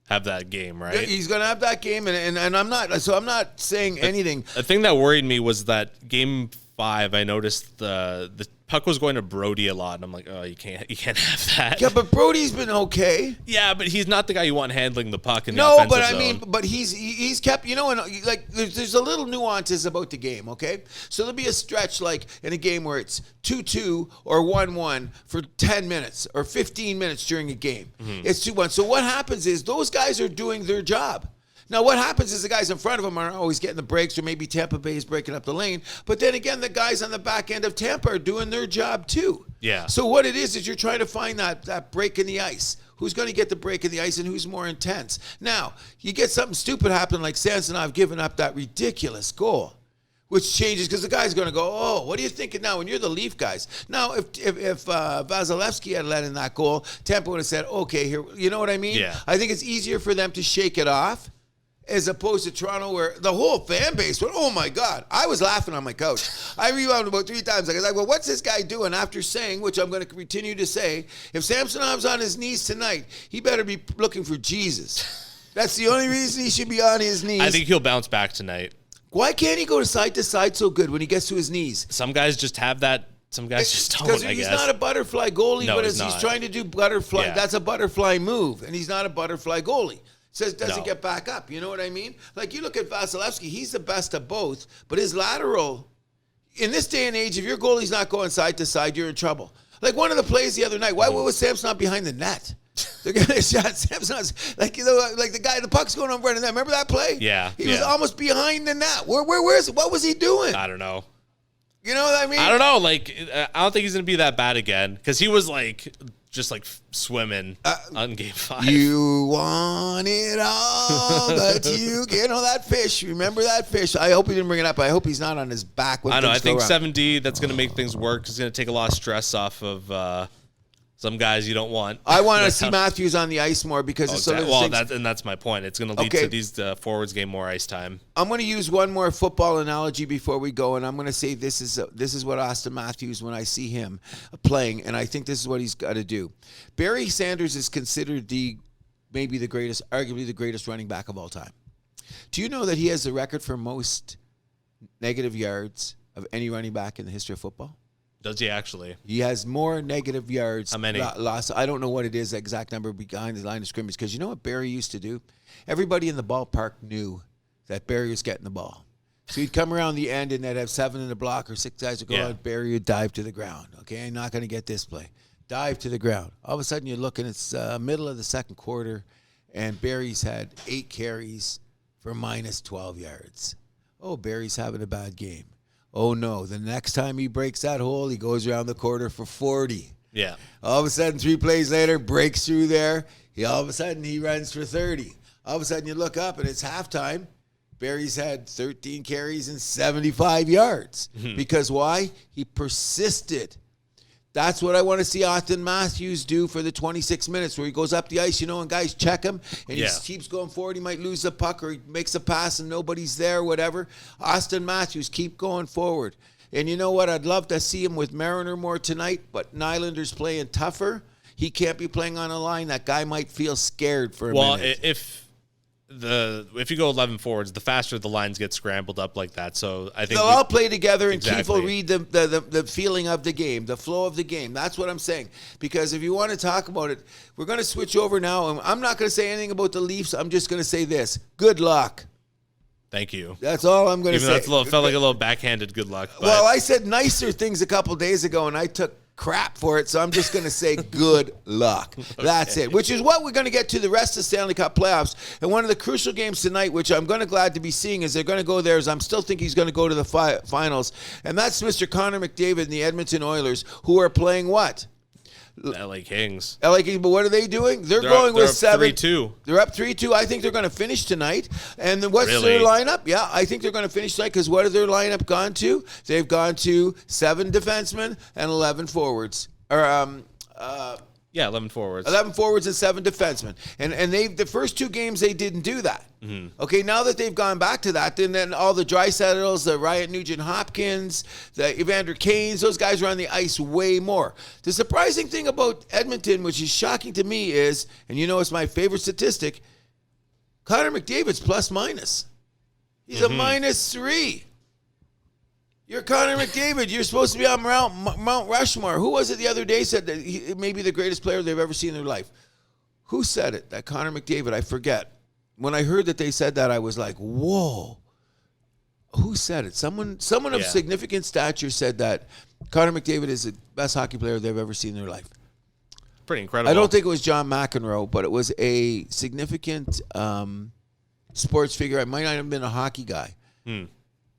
have that game, right? He's going to have that game, and I'm not saying anything. The thing that worried me was that game 5, I noticed the puck was going to Brody a lot, and I'm like, oh, you can't have that. Yeah, but Brody's been okay. Yeah, but he's not the guy you want handling the puck in the offensive zone. No, but I mean, but he's kept, and like there's a little nuances about the game, okay? So there'll be a stretch like in a game where it's 2-2 or 1-1 for 10 minutes or 15 minutes during a game. Mm-hmm. It's 2-1. So what happens is those guys are doing their job. Now, what happens is the guys in front of them are always getting the breaks, or maybe Tampa Bay is breaking up the lane. But then again, the guys on the back end of Tampa are doing their job too. Yeah. So what it is you're trying to find that break in the ice. Who's going to get the break in the ice and who's more intense? Now, you get something stupid happen like Samsonov giving up that ridiculous goal, which changes because the guy's going to go, oh, what are you thinking now when you're the Leaf guys? Now, if Vasilevsky had let in that goal, Tampa would have said, okay, here, you know what I mean? Yeah. I think it's easier for them to shake it off, as opposed to Toronto, where the whole fan base went, oh, my God. I was laughing on my couch. I rewound about 3 times. I was like, well, what's this guy doing? After saying, which I'm going to continue to say, if Samsonov's on his knees tonight, he better be looking for Jesus. That's the only reason he should be on his knees. I think he'll bounce back tonight. Why can't he go to side so good when he gets to his knees? Some guys just have that. Some guys just don't, I guess. He's not a butterfly goalie, but he's trying to do butterfly. Yeah. That's a butterfly move, and he's not a butterfly goalie. Doesn't get back up. You know what I mean? Like, you look at Vasilevsky, he's the best of both, but his lateral, in this day and age, if your goalie's not going side to side, you're in trouble. Like one of the plays the other night, why was Samson behind the net? They're going to shot Samson's, like the guy, the puck's going on right in there. Remember that play? Yeah. He was almost behind the net. Where is it? What was he doing? I don't know. You know what I mean? I don't know. Like, I don't think he's going to be that bad again, because he was just swimming on game 5. You want it all, but that fish. Remember that fish? I hope he didn't bring it up. I hope he's not on his back. I know. I think 7D, that's going to make things work. It's going to take a lot of stress off of some guys you don't want. I want to see Matthews on the ice more because it's sort of that's my point. It's going to lead to these forwards getting more ice time. I'm going to use one more football analogy before we go, and I'm going to say this is what Austin Matthews, when I see him playing, and I think this is what he's got to do. Barry Sanders is considered arguably the greatest running back of all time. Do you know that he has the record for most negative yards of any running back in the history of football? Does he actually? He has more negative yards. How many? Lost. I don't know what it is, the exact number behind the line of scrimmage. Because you know what Barry used to do? Everybody in the ballpark knew that Barry was getting the ball. So he'd come around the end and they'd have 7 in the block or 6 guys would go out. Barry would dive to the ground. Okay, I'm not going to get this play. Dive to the ground. All of a sudden you're looking, it's middle of the second quarter, and Barry's had 8 carries for minus 12 yards. Oh, Barry's having a bad game. Oh, no. The next time he breaks that hole, he goes around the quarter for 40. Yeah. All of a sudden, 3 plays later, breaks through there. All of a sudden, he runs for 30. All of a sudden, you look up, and it's halftime. Barry's had 13 carries and 75 yards. Because why? He persisted. That's what I want to see Austin Matthews do for the 26 minutes where he goes up the ice, and guys check him, and he keeps going forward. He might lose the puck or he makes a pass and nobody's there, whatever. Austin Matthews, keep going forward. And you know what? I'd love to see him with Mariner more tonight, but Nylander's playing tougher. He can't be playing on a line. That guy might feel scared for a minute. If you go 11 forwards, the faster the lines get scrambled up like that. So I think they'll all play together, and exactly. Keith will read the feeling of the game, the flow of the game. That's what I'm saying. Because if you want to talk about it, we're going to switch over now, and I'm not going to say anything about the Leafs. I'm just going to say this: good luck. Thank you. That's all I'm going to say. Even though it felt like a little backhanded good luck. But. Well, I said nicer things a couple days ago, and I took crap for it, so I'm just going to say good luck. That's it, which is what we're going to get to the rest of the Stanley Cup playoffs. And one of the crucial games tonight, which I'm going to glad to be seeing, is they're going to go there, as I'm still think he's going to go to the finals, and that's Mr. Connor McDavid and the Edmonton Oilers, who are playing what? LA Kings. LA Kings, but what are they doing? They're going with 7. 3-2. They're up 3-2. I think they're going to finish tonight. And then what's their lineup? Yeah, I think they're going to finish tonight because what has their lineup gone to? They've gone to 7 defensemen and 11 forwards. 11 forwards. 11 forwards and 7 defensemen. And the first 2 games they didn't do that. Mm-hmm. Okay, now that they've gone back to that, then all the Drysaddles, the Ryan Nugent-Hopkins, the Evander Kanes, those guys are on the ice way more. The surprising thing about Edmonton, which is shocking to me, is, and it's my favorite statistic, Connor McDavid's plus minus. He's a -3. You're Connor McDavid. You're supposed to be on Mount Rushmore. Who was it the other day said that he may be the greatest player they've ever seen in their life? Who said it? That Connor McDavid? I forget. When I heard that they said that, I was like, whoa. Who said it? Someone of significant stature said that Connor McDavid is the best hockey player they've ever seen in their life. Pretty incredible. I don't think it was John McEnroe, but it was a significant sports figure. It might not have been a hockey guy.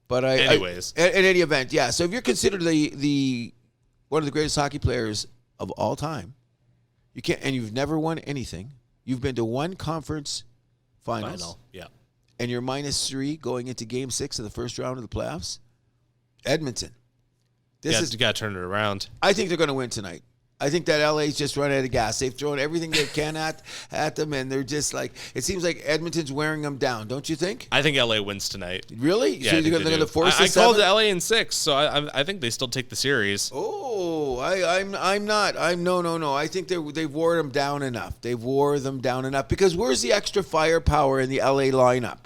But anyways, in any event, yeah. So if you're considered the one of the greatest hockey players of all time, you can't, and you've never won anything. You've been to 1 conference finals, and you're -3 going into Game 6 of the first round of the playoffs. Edmonton, you got to turn it around. I think they're going to win tonight. I think that LA's just run out of gas. They've thrown everything they can at them, and they're just like, it seems like Edmonton's wearing them down, don't you think? I think LA wins tonight. Really? Yeah, so they're going to force it? I called LA in 6, so I think they still take the series. Oh, I'm not. No. I think they've wore them down enough. They've wore them down enough because where's the extra firepower in the LA lineup?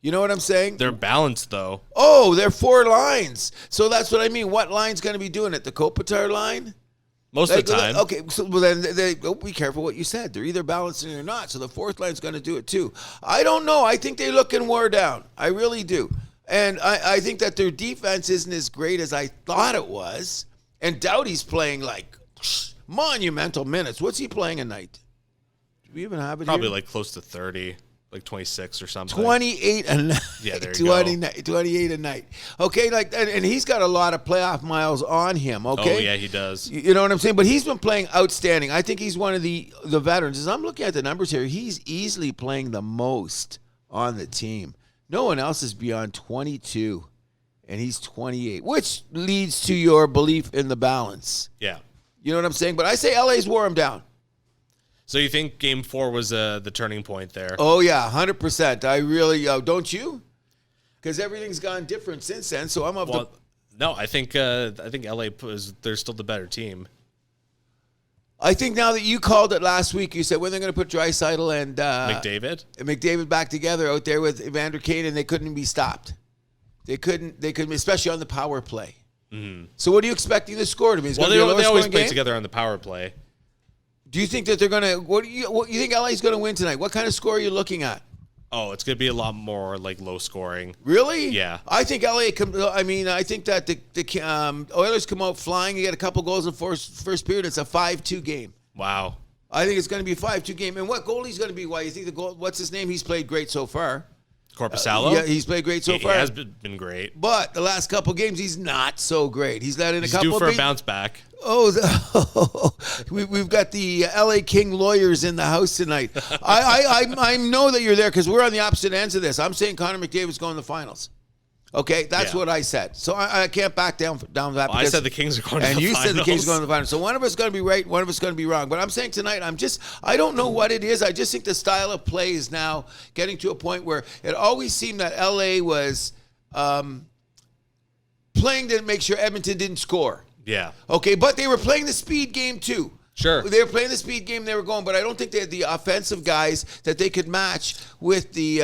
You know what I'm saying? They're balanced, though. Oh, they're 4 lines. So that's what I mean. What line's going to be doing it? The Kopitar line? Most of the time. Okay, so then be careful what you said. They're either balancing or not. So the 4th line's going to do it too. I don't know. I think they look and wore down. I really do. And I think that their defense isn't as great as I thought it was. And Doughty's playing like monumental minutes. What's he playing a night? Do we even have it Probably here? like close to 30. Like 26 or something. 28 a night. Yeah, there you 28 a night. Okay, and he's got a lot of playoff miles on him, okay? Oh, yeah, he does. You know what I'm saying? But he's been playing outstanding. I think he's one of the veterans. As I'm looking at the numbers here, he's easily playing the most on the team. No one else is beyond 22, and he's 28, which leads to your belief in the balance. Yeah. You know what I'm saying? But I say LA's wore him down. So you think Game 4 was the turning point there? Oh, yeah, 100%. I really, don't you? Because everything's gone different since then, so I'm No, I think LA they're still the better team. I think now that you called it last week, you said when they're going to put Draisaitl and McDavid back together out there with Evander Kane, and they couldn't be stopped. They couldn't, especially on the power play. So what are you expecting the score to be? Well, they always play together on the power play. Do you think that they're going to? What you think LA's going to win tonight? What kind of score are you looking at? Oh, it's going to be a lot more like low scoring. Really? Yeah. I think LA. I think that the Oilers come out flying. You get a couple goals in first period. It's a 5-2 game. Wow. I think it's going to be a 5-2 game. And what goalie's going to be? Why you think the goal? What's his name? He's played great so far. Corpusalo? Yeah, he's played great so far. He has been great. But the last couple games, he's not so great. He's let in a couple. He's due for a bounce back. We've got the LA King lawyers in the house tonight. I know that you're there because we're on the opposite ends of this. I'm saying Connor McDavid's going to the finals. Okay, that's what I said. So I can't back down that. Well, I said the Kings are going to the finals. And you said the Kings are going to the finals. So one of us is going to be right, one of us is going to be wrong. But I'm saying tonight, I don't know what it is. I just think the style of play is now getting to a point where it always seemed that LA was playing to make sure Edmonton didn't score. Yeah. Okay, but they were playing the speed game too. Sure. They were playing the speed game. They were going, but I don't think they had the offensive guys that they could match with the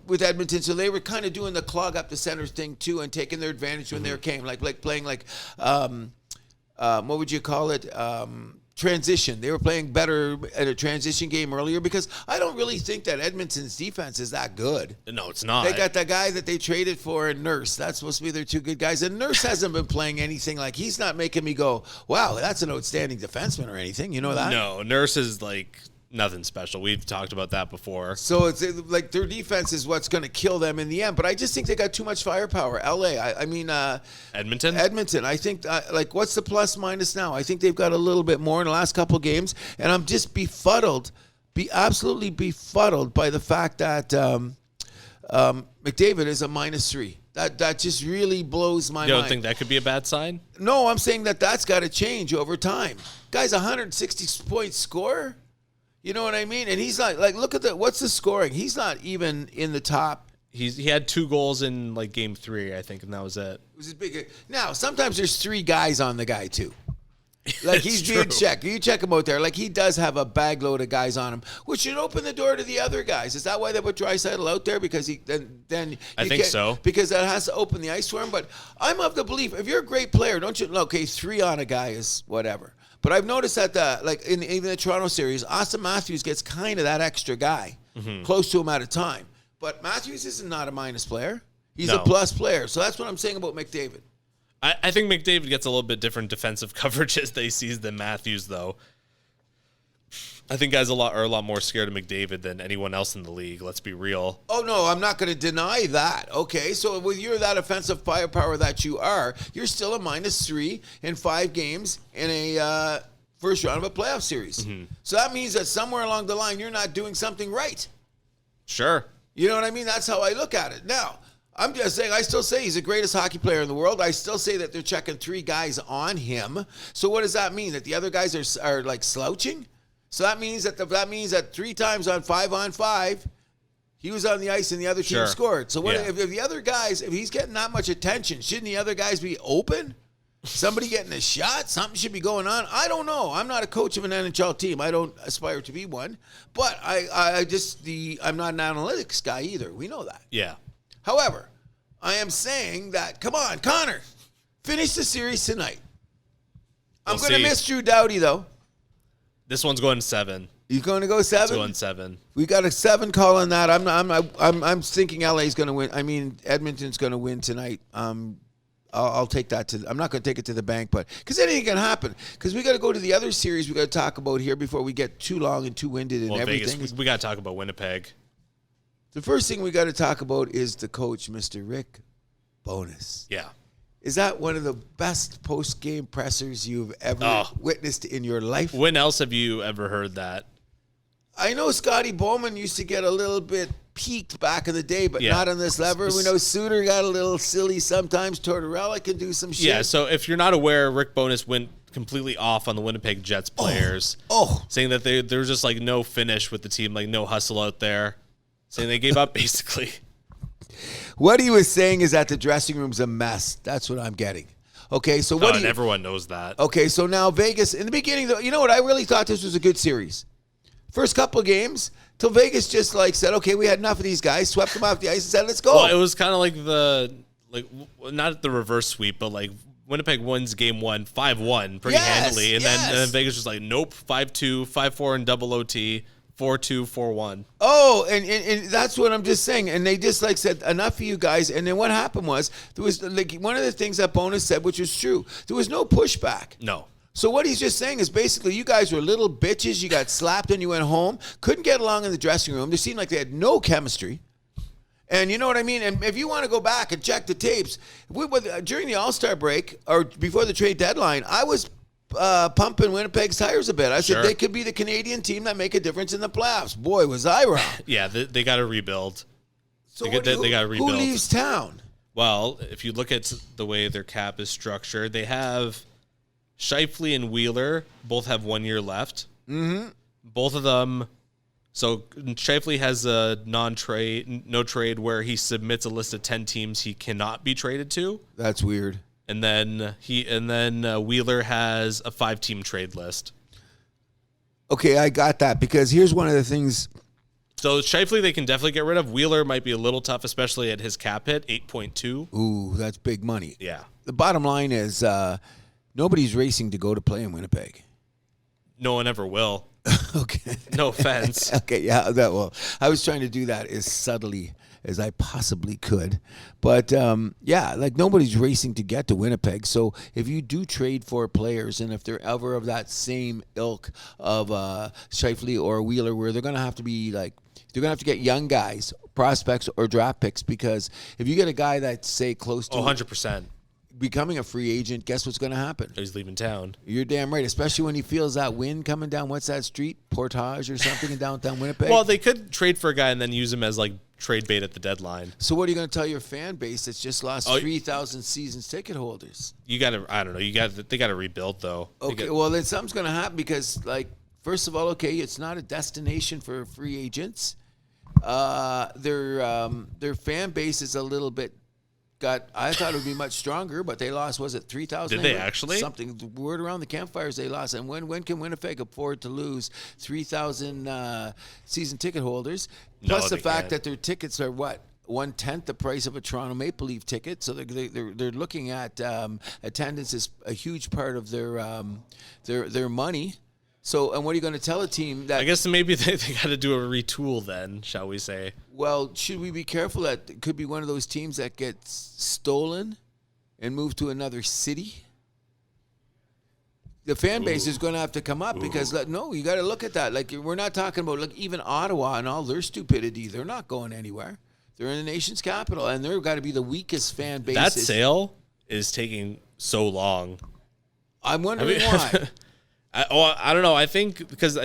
with Edmonton. So they were kind of doing the clog up the center thing too, and taking their advantage when they came, like playing like what would you call it? Transition. They were playing better at a transition game earlier because I don't really think that Edmonton's defense is that good. No, it's not. They got the guy that they traded for, and Nurse. That's supposed to be their two good guys. And Nurse hasn't been playing anything like he's not making me go, wow, that's an outstanding defenseman or anything. You know that? No, Nurse is like nothing special. We've talked about that before. So it's like their defense is what's going to kill them in the end. But I just think they got too much firepower. LA, Edmonton? Edmonton. I think, what's the plus minus now? I think they've got a little bit more in the last couple games. And I'm just absolutely befuddled by the fact that McDavid is a -3. That just really blows my mind. You don't think that could be a bad sign? No, I'm saying that's got to change over time. Guy's 160-point scorer. You know what I mean? And he's not look at what's the scoring? He's not even in the top. He had 2 goals in like game 3, I think, and that was it. It was big. Now, sometimes there's 3 guys on the guy too. Like he's being checked. You check him out there. Like he does have a bag load of guys on him, which should open the door to the other guys. Is that why they put Draisaitl out there? Because I think so. Because that has to open the ice for him. But I'm of the belief if you're a great player, don't you? Okay, 3 on a guy is whatever. But I've noticed that in even the Toronto series, Austin Matthews gets kind of that extra guy close to him at a time. But Matthews is not a minus player. He's a plus player. So that's what I'm saying about McDavid. I think McDavid gets a little bit different defensive coverage as they sees than Matthews, though. I think guys are a lot more scared of McDavid than anyone else in the league. Let's be real. Oh, no, I'm not going to deny that. Okay, so with you're that offensive firepower that you are, you're still a -3 in 5 games in a first round of a playoff series. So that means that somewhere along the line, you're not doing something right. Sure. You know what I mean? That's how I look at it. Now, I'm just saying, I still say he's the greatest hockey player in the world. I still say that they're checking 3 guys on him. So what does that mean? That the other guys are like slouching? So that means that 3 times on 5-on-5, he was on the ice and the other team scored. So if the other guys, if he's getting that much attention, shouldn't the other guys be open? Somebody getting a shot? Something should be going on. I don't know. I'm not a coach of an NHL team. I don't aspire to be one. But I'm not an analytics guy either. We know that. Yeah. However, I am saying that, come on, Connor, finish the series tonight. I'm going to miss Drew Doughty, though. This one's going 7. You going to go 7? It's going 7. We got a 7 call on that. I'm thinking LA's going to win. I mean, Edmonton's going to win tonight. I'll take that I'm not going to take it to the bank, but because anything can happen. Because we got to go to the other series we got to talk about here before we get too long and too winded and everything. Vegas, we got to talk about Winnipeg. The first thing we got to talk about is the coach, Mr. Rick Bowness. Yeah. Is that one of the best post-game pressers you've ever witnessed in your life? When else have you ever heard that? I know Scotty Bowman used to get a little bit peaked back in the day, but not on this level. We know Suter got a little silly sometimes. Tortorella can do some shit. Yeah, so if you're not aware, Rick Bowness went completely off on the Winnipeg Jets players. Saying that there's just like no finish with the team, like no hustle out there. Saying they gave up basically. What he was saying is that the dressing room's a mess. That's what I'm getting. Okay, so and everyone knows that. Okay, so now Vegas, in the beginning, though, you know what? I really thought this was a good series. First couple of games, till Vegas just said, okay, we had enough of these guys, swept them off the ice and said, let's go. Well, it was kind of like not the reverse sweep, but like Winnipeg wins game 1 5-1 pretty handily, and then Vegas was like, nope, 5-2, 5-4 in double OT, 4-2, 4-1. Oh, and that's what I'm just saying. And they just like said, enough of you guys. And then what happened was there was like one of the things that Bonus said, which was true. There was no pushback. No. So what he's just saying is basically you guys were little bitches. You got slapped and you went home. Couldn't get along in the dressing room. They seemed like they had no chemistry. And you know what I mean? And if you want to go back and check the tapes, during the All-Star break or before the trade deadline, I was pumping Winnipeg's tires a bit. I said they could be the Canadian team that make a difference in the playoffs. Boy, was I wrong. Yeah, they got to rebuild. So they got to rebuild. Who leaves town? Well, if you look at the way their cap is structured, they have Scheifele and Wheeler both have 1 year left. Mm-hmm. Both of them. So Scheifele has a no trade where he submits a list of 10 teams he cannot be traded to. That's weird. And then Wheeler has a 5-team trade list. Okay, I got that because here's one of the things. So Scheifele they can definitely get rid of. Wheeler might be a little tough, especially at his cap hit, 8.2. Ooh, that's big money. Yeah. The bottom line is nobody's racing to go to play in Winnipeg. No one ever will. Okay. No offense. Okay, yeah, I was trying to do that as subtly as I possibly could. But, yeah, like nobody's racing to get to Winnipeg. So if you do trade for players and if they're ever of that same ilk of Scheifele or Wheeler where they're going to have to be like, they're going to have to get young guys, prospects or draft picks because if you get a guy that's, say, close to 100%. becoming a free agent, guess what's going to happen? He's leaving town. You're damn right, especially when he feels that wind coming down. What's that street? Portage or something in downtown Winnipeg? Well, they could trade for a guy and then use him as like trade bait at the deadline. So what are you going to tell your fan base that's just lost 3,000 seasons ticket holders? You got to, I don't know, they got to rebuild though. Okay, well then something's going to happen because like, first of all, okay, it's not a destination for free agents. Their fan base is a little bit I thought it would be much stronger, but they lost, was it 3,000? Did they actually? Something, the word around the campfires they lost. And when can Winnipeg afford to lose 3,000 season ticket holders? Plus the fact that their tickets are what? 1/10 the price of a Toronto Maple Leaf ticket. So they're looking at attendance is a huge part of their money. So, and what are you going to tell a team that... I guess maybe they got to do a retool then, shall we say. Well, should we be careful that it could be one of those teams that gets stolen and moved to another city? The fan base is going to have to come up because, no, you got to look at that. Like, we're not talking about, like, even Ottawa and all their stupidity. They're not going anywhere. They're in the nation's capital, and they've got to be the weakest fan base. That sale is taking so long. I'm wondering why. I don't know. I think because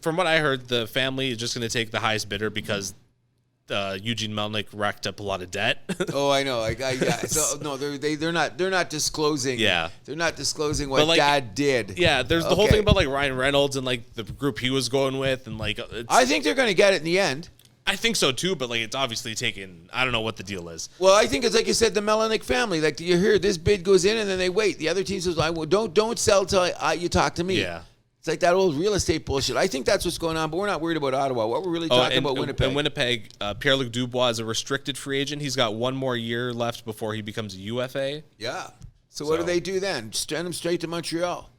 from what I heard, the family is just going to take the highest bidder because Eugene Melnick racked up a lot of debt. Oh, I know. Yeah. So no, they're not disclosing. Yeah, they're not disclosing what Dad did. Yeah, there's the whole thing about like Ryan Reynolds and like the group he was going with, and like I think they're going to get it in the end. I think so too, but like it's obviously taken. I don't know what the deal is. Well, I think it's like you said, the Melnick family. Like you hear this bid goes in, and then they wait. The other team says, "Don't sell till you talk to me." Yeah, it's like that old real estate bullshit. I think that's what's going on, but we're not worried about Ottawa. What we're really talking about Winnipeg. In Winnipeg, Pierre-Luc Dubois is a restricted free agent. He's got 1 more year left before he becomes a UFA. Yeah. So what do they do then? Send him straight to Montreal.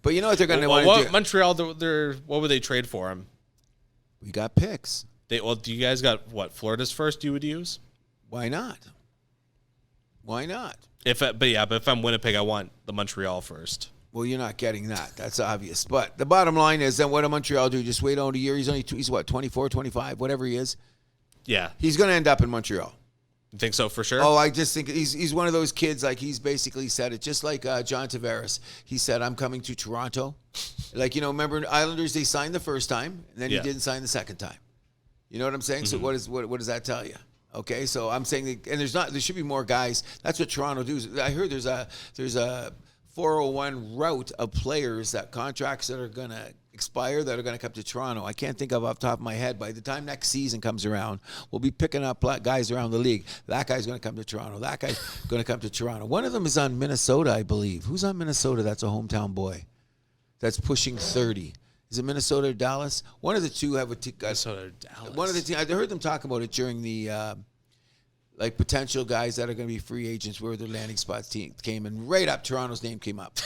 But you know what they're going to want to do? Montreal, what would they trade for him? We got picks. Do you guys got what? Florida's first you would use? Why not? Why not? But if I'm Winnipeg, I want the Montreal first. Well, you're not getting that. That's obvious. But the bottom line is then what do Montreal do? Just wait on a year? He's what, 24, 25, whatever he is? Yeah. He's going to end up in Montreal. You think so for sure? Oh, I just think he's one of those kids, like he's basically said it, just like John Tavares. He said, I'm coming to Toronto. Like, remember Islanders, they signed the first time, and then he didn't sign the second time. You know what I'm saying? Mm-hmm. So what does that tell you? Okay, so I'm saying, and there should be more guys. That's what Toronto does. I heard there's a 401 route of players that contracts that are going to expire that are going to come to Toronto. I can't think of off the top of my head. By the time next season comes around, we'll be picking up guys around the league. That guy's going to come to Toronto. That guy's going to come to Toronto. One of them is on Minnesota, I believe. Who's on Minnesota? That's a hometown boy. That's pushing 30. Is it Minnesota or Dallas? One of the two have Minnesota or Dallas. One of the teams. I heard them talk about it during the like potential guys that are going to be free agents where their landing spots came, and right up Toronto's name came up.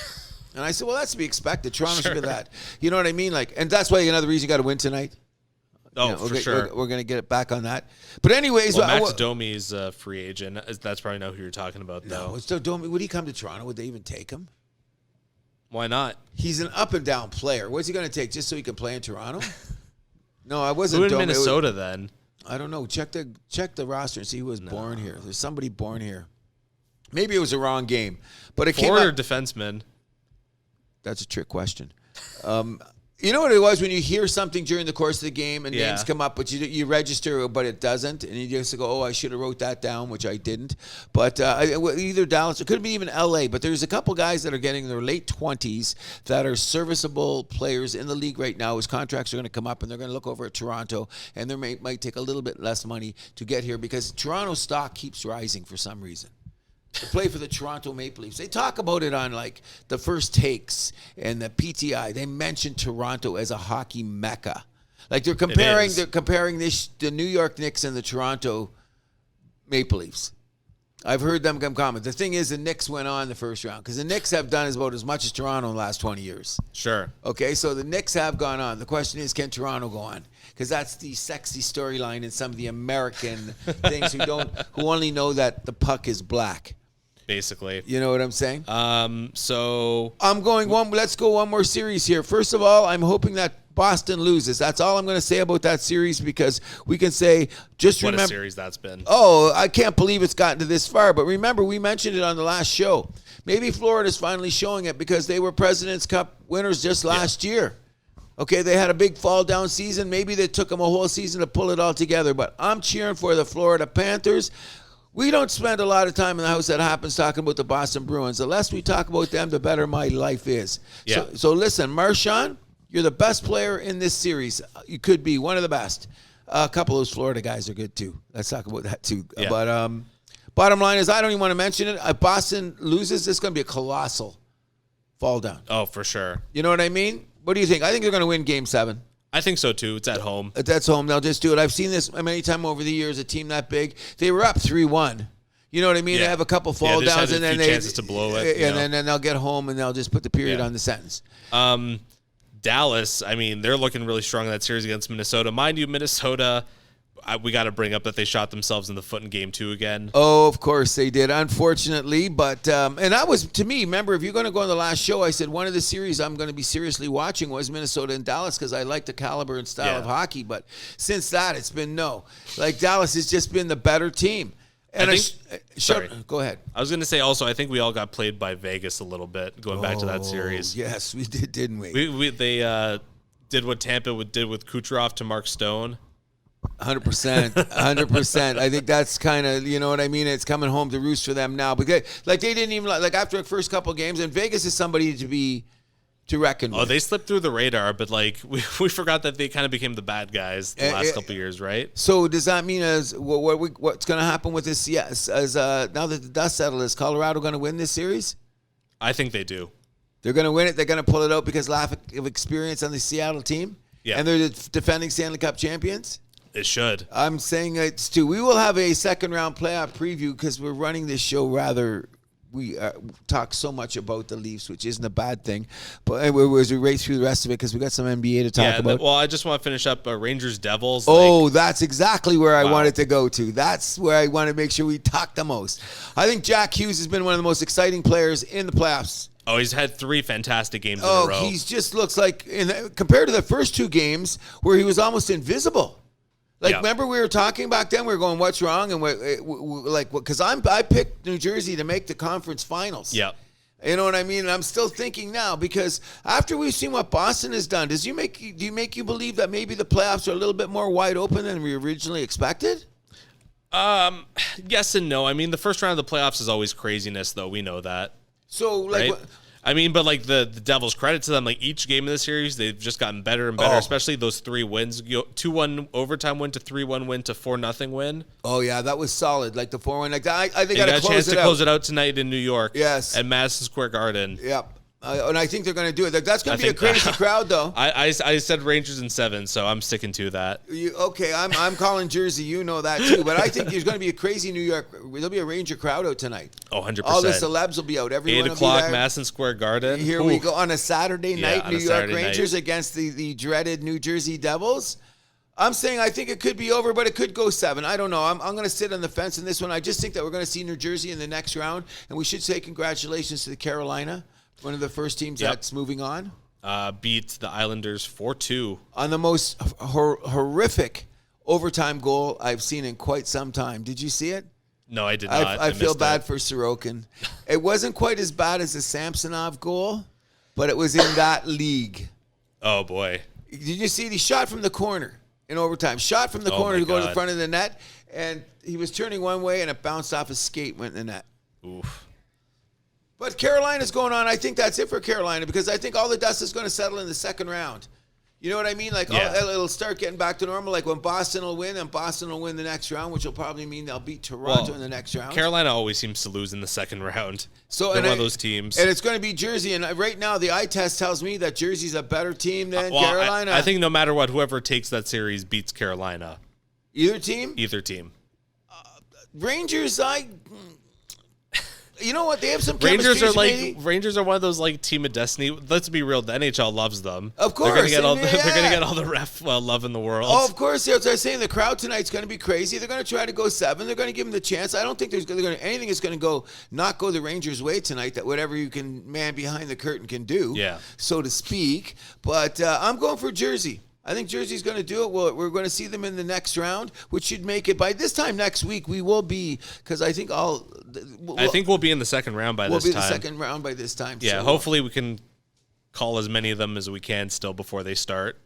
And I said, well, that's to be expected. Toronto should be that. You know what I mean? Like, and that's why another reason you got to win tonight. Oh, for sure. We're going to get it back on that. But anyways, Max Domi's a free agent. That's probably not who you're talking about, though. No, so Domi, would he come to Toronto? Would they even take him? Why not? He's an up and down player. What's he going to take just so he can play in Toronto? No, I wasn't. Who in Minnesota then? I don't know. Check the roster and see who was born here. There's somebody born here. Maybe it was a wrong game, but it Forward came or defenseman? That's a trick question. You know what it was when you hear something during the course of the game and names come up, but you register, but it doesn't, and you just go, "Oh, I should have wrote that down," which I didn't. But either Dallas, it could be even LA. But there's a couple guys that are getting in their late 20s that are serviceable players in the league right now. His contracts are going to come up, and they're going to look over at Toronto, and they might take a little bit less money to get here because Toronto's stock keeps rising for some reason. To play for the Toronto Maple Leafs. They talk about it on like the First Takes and the PTI. They mention Toronto as a hockey mecca. Like they're comparing the New York Knicks and the Toronto Maple Leafs. I've heard them comment. The thing is, the Knicks went on the first round because the Knicks have done about as much as Toronto in the last 20 years. Sure. Okay, so the Knicks have gone on. The question is, can Toronto go on? Because that's the sexy storyline in some of the American things who only know that the puck is black. Basically. You know what I'm saying? So I'm going let's go one more series here. First of all, I'm hoping that Boston loses. That's all I'm going to say about that series because we can say remember what a series that's been. Oh, I can't believe it's gotten to this far. But remember, we mentioned it on the last show. Maybe Florida's finally showing it because they were President's Cup winners just last year. Okay, they had a big fall down season. Maybe they took them a whole season to pull it all together. But I'm cheering for the Florida Panthers. We don't spend a lot of time in the house that happens talking about the Boston Bruins. The less we talk about them, the better my life is. Yeah. So listen, Marchand, you're the best player in this series. You could be one of the best. A couple of those Florida guys are good too. Let's talk about that too. Yeah. But bottom line is, I don't even want to mention it. If Boston loses, it's going to be a colossal fall down. Oh, for sure. You know what I mean? What do you think? I think they're going to win Game 7. I think so, too. It's at home. That's home. They'll just do it. I've seen this many times over the years, a team that big. They were up 3-1. You know what I mean? Yeah. They have a couple fall downs, and then chances to blow it. And then they'll get home, and they'll just put the period on the sentence. Dallas, I mean, they're looking really strong in that series against Minnesota. Mind you, Minnesota, we got to bring up that they shot themselves in the foot in Game 2 again. Oh, of course they did, unfortunately. But and that was, to me, remember, if you're going to go on the last show, I said one of the series I'm going to be seriously watching was Minnesota and Dallas because I like the caliber and style of hockey. But since that, it's been no. Like, Dallas has just been the better team. And sorry. Go ahead. I was going to say also, I think we all got played by Vegas a little bit going back to that series. Yes, we did, didn't we? They did what Tampa did with Kucherov to Mark Stone. 100%. 100%. I think that's kind of, you know what I mean? It's coming home to roost for them now. Because, like, they didn't even, like after the first couple of games, and Vegas is somebody to reckon with. Oh, they slipped through the radar, but like we forgot that they kind of became the bad guys the last couple of years, right? So does that mean what's going to happen with this? Yes, now that the dust settled, is Colorado going to win this series? I think they do. They're going to win it. They're going to pull it out because lack of experience on the Seattle team. Yeah, and they're the defending Stanley Cup champions. It should. I'm saying it's too. We will have a second round playoff preview because we're running this show rather. We talk so much about the Leafs, which isn't a bad thing. But as we race through the rest of it, because we got some NBA to talk about. Well, I just want to finish up Rangers Devils. Oh, that's exactly where I wanted to go to. That's where I want to make sure we talk the most. I think Jack Hughes has been one of the most exciting players in the playoffs. Oh, he's had 3 fantastic games in a row. He just looks like, compared to the first 2 games where he was almost invisible. Like, remember we were talking back then? We were going, what's wrong? And because I picked New Jersey to make the conference finals. Yep. You know what I mean? And I'm still thinking now because after we've seen what Boston has done, do you make you believe that maybe the playoffs are a little bit more wide open than we originally expected? Yes and no. I mean, the first round of the playoffs is always craziness, though. We know that. So, like, right? I mean, but like the Devils, credit to them. Like each game of the series, they've just gotten better and better. Especially those 3 wins: 2-1 overtime win to 3-1 win to 4-0 win. Oh yeah, that was solid. Like the 4-1. Like I think they got a chance to close it out tonight in New York. Yes, at Madison Square Garden. Yep. And I think they're going to do it. That's going to be a crazy crowd, though. I said Rangers in 7, so I'm sticking to that. I'm calling Jersey. You know that, too. But I think there's going to be a crazy New York. There'll be a Ranger crowd out tonight. Oh, 100%. All the celebs will be out. Everyone 8 will o'clock, be there. Madison Square Garden. Here we go on a Saturday night. New York Rangers night. against the dreaded New Jersey Devils. I'm saying I think it could be over, but it could go 7. I don't know. I'm going to sit on the fence in this one. I just think that we're going to see New Jersey in the next round, and we should say congratulations to the Carolina, one of the first teams that's moving on. Beat the Islanders 4-2 on the most horrific overtime goal I've seen in quite some time. Did you see it? No, I did not. I feel bad for Sorokin. It wasn't quite as bad as the Samsonov goal, but it was in that league. Oh, boy. Did you see he shot from the corner in overtime? Shot from the corner to go to the front of the net, and he was turning one way, and it bounced off his skate, went in the net. Oof. But Carolina's going on. I think that's it for Carolina because I think all the dust is going to settle in the second round. You know what I mean? Like it'll start getting back to normal. Like when Boston will win, and Boston will win the next round, which will probably mean they'll beat Toronto in the next round. Carolina always seems to lose in the second round. So they're one of those teams. And it's going to be Jersey. And right now, the eye test tells me that Jersey's a better team than Carolina. I think no matter what, whoever takes that series beats Carolina. Either team? Either team. Rangers, you know what? They have some chemistry. Rangers are one of those like team of destiny. Let's be real. The NHL loves them. Of course, they're gonna get all the ref love in the world. Oh, of course. As I was saying, the crowd tonight's going to be crazy. They're going to try to go 7. They're going to give them the chance. I don't think anything is going to not go the Rangers' way tonight. That whatever you can man behind the curtain can do, so to speak. But I'm going for Jersey. I think Jersey's going to do it. We're going to see them in the next round, which should make it by this time next week. We will be because I think we'll be in the second round by this time. We'll be the second round by this time. Yeah, so hopefully we can call as many of them as we can still before they start.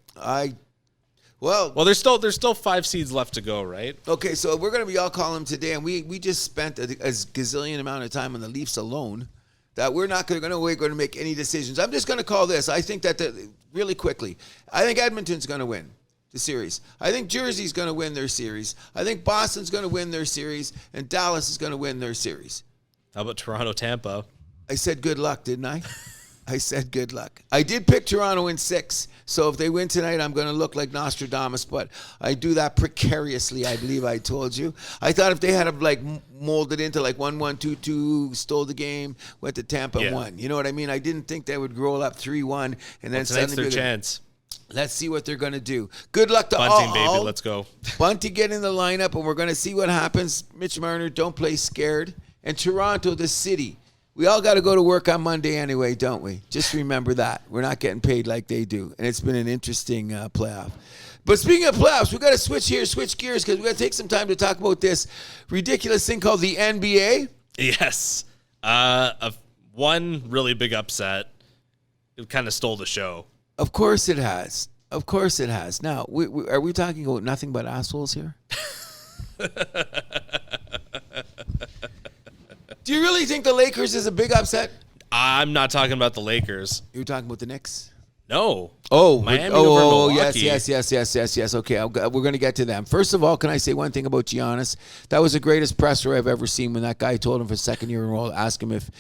Well, there's still 5 seeds left to go, right? Okay, so we're going to be all calling them today, and we just spent a gazillion amount of time on the Leafs alone. That we're not going to make any decisions. I'm just going to call this. I think that really quickly, I think Edmonton's going to win the series. I think Jersey's going to win their series. I think Boston's going to win their series, and Dallas is going to win their series. How about Toronto, Tampa? I said good luck, didn't I? I said good luck. I did pick Toronto in 6, so if they win tonight, I'm going to look like Nostradamus, but I do that precariously, I believe I told you. I thought if they had molded into 1-1, 2-2, stole the game, went to Tampa, won. You know what I mean? I didn't think they would roll up 3-1, and then tonight's their chance. Let's see what they're going to do. Good luck to Bunting, baby, let's go. Bunting get in the lineup, and we're going to see what happens. Mitch Marner, don't play scared. And Toronto, the city. We all got to go to work on Monday anyway, don't we? Just remember that. We're not getting paid like they do. And it's been an interesting playoff. But speaking of playoffs, we got to switch gears, because we got to take some time to talk about this ridiculous thing called the NBA. Yes. One really big upset. It kind of stole the show. Of course it has. Now, are we talking about nothing but assholes here? Do you really think the Lakers is a big upset? I'm not talking about the Lakers. You're talking about the Knicks? No. Miami over Milwaukee. Yes. Okay, we're going to get to them. First of all, can I say one thing about Giannis? That was the greatest presser I've ever seen when that guy told him for second year in a row, ask him if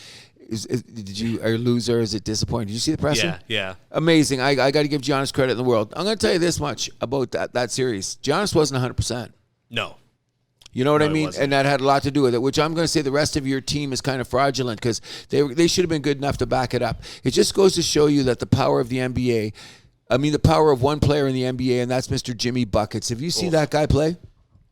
did you are you a loser? Is it disappointing? Did you see the presser? Yeah. Amazing. I got to give Giannis credit in the world. I'm going to tell you this much about that series. Giannis wasn't 100%. No. You know what I mean? And that had a lot to do with it, which I'm going to say the rest of your team is kind of fraudulent because they should have been good enough to back it up. It just goes to show you that the power of the NBA, the power of one player in the NBA, and that's Mr. Jimmy Buckets. Have you seen that guy play?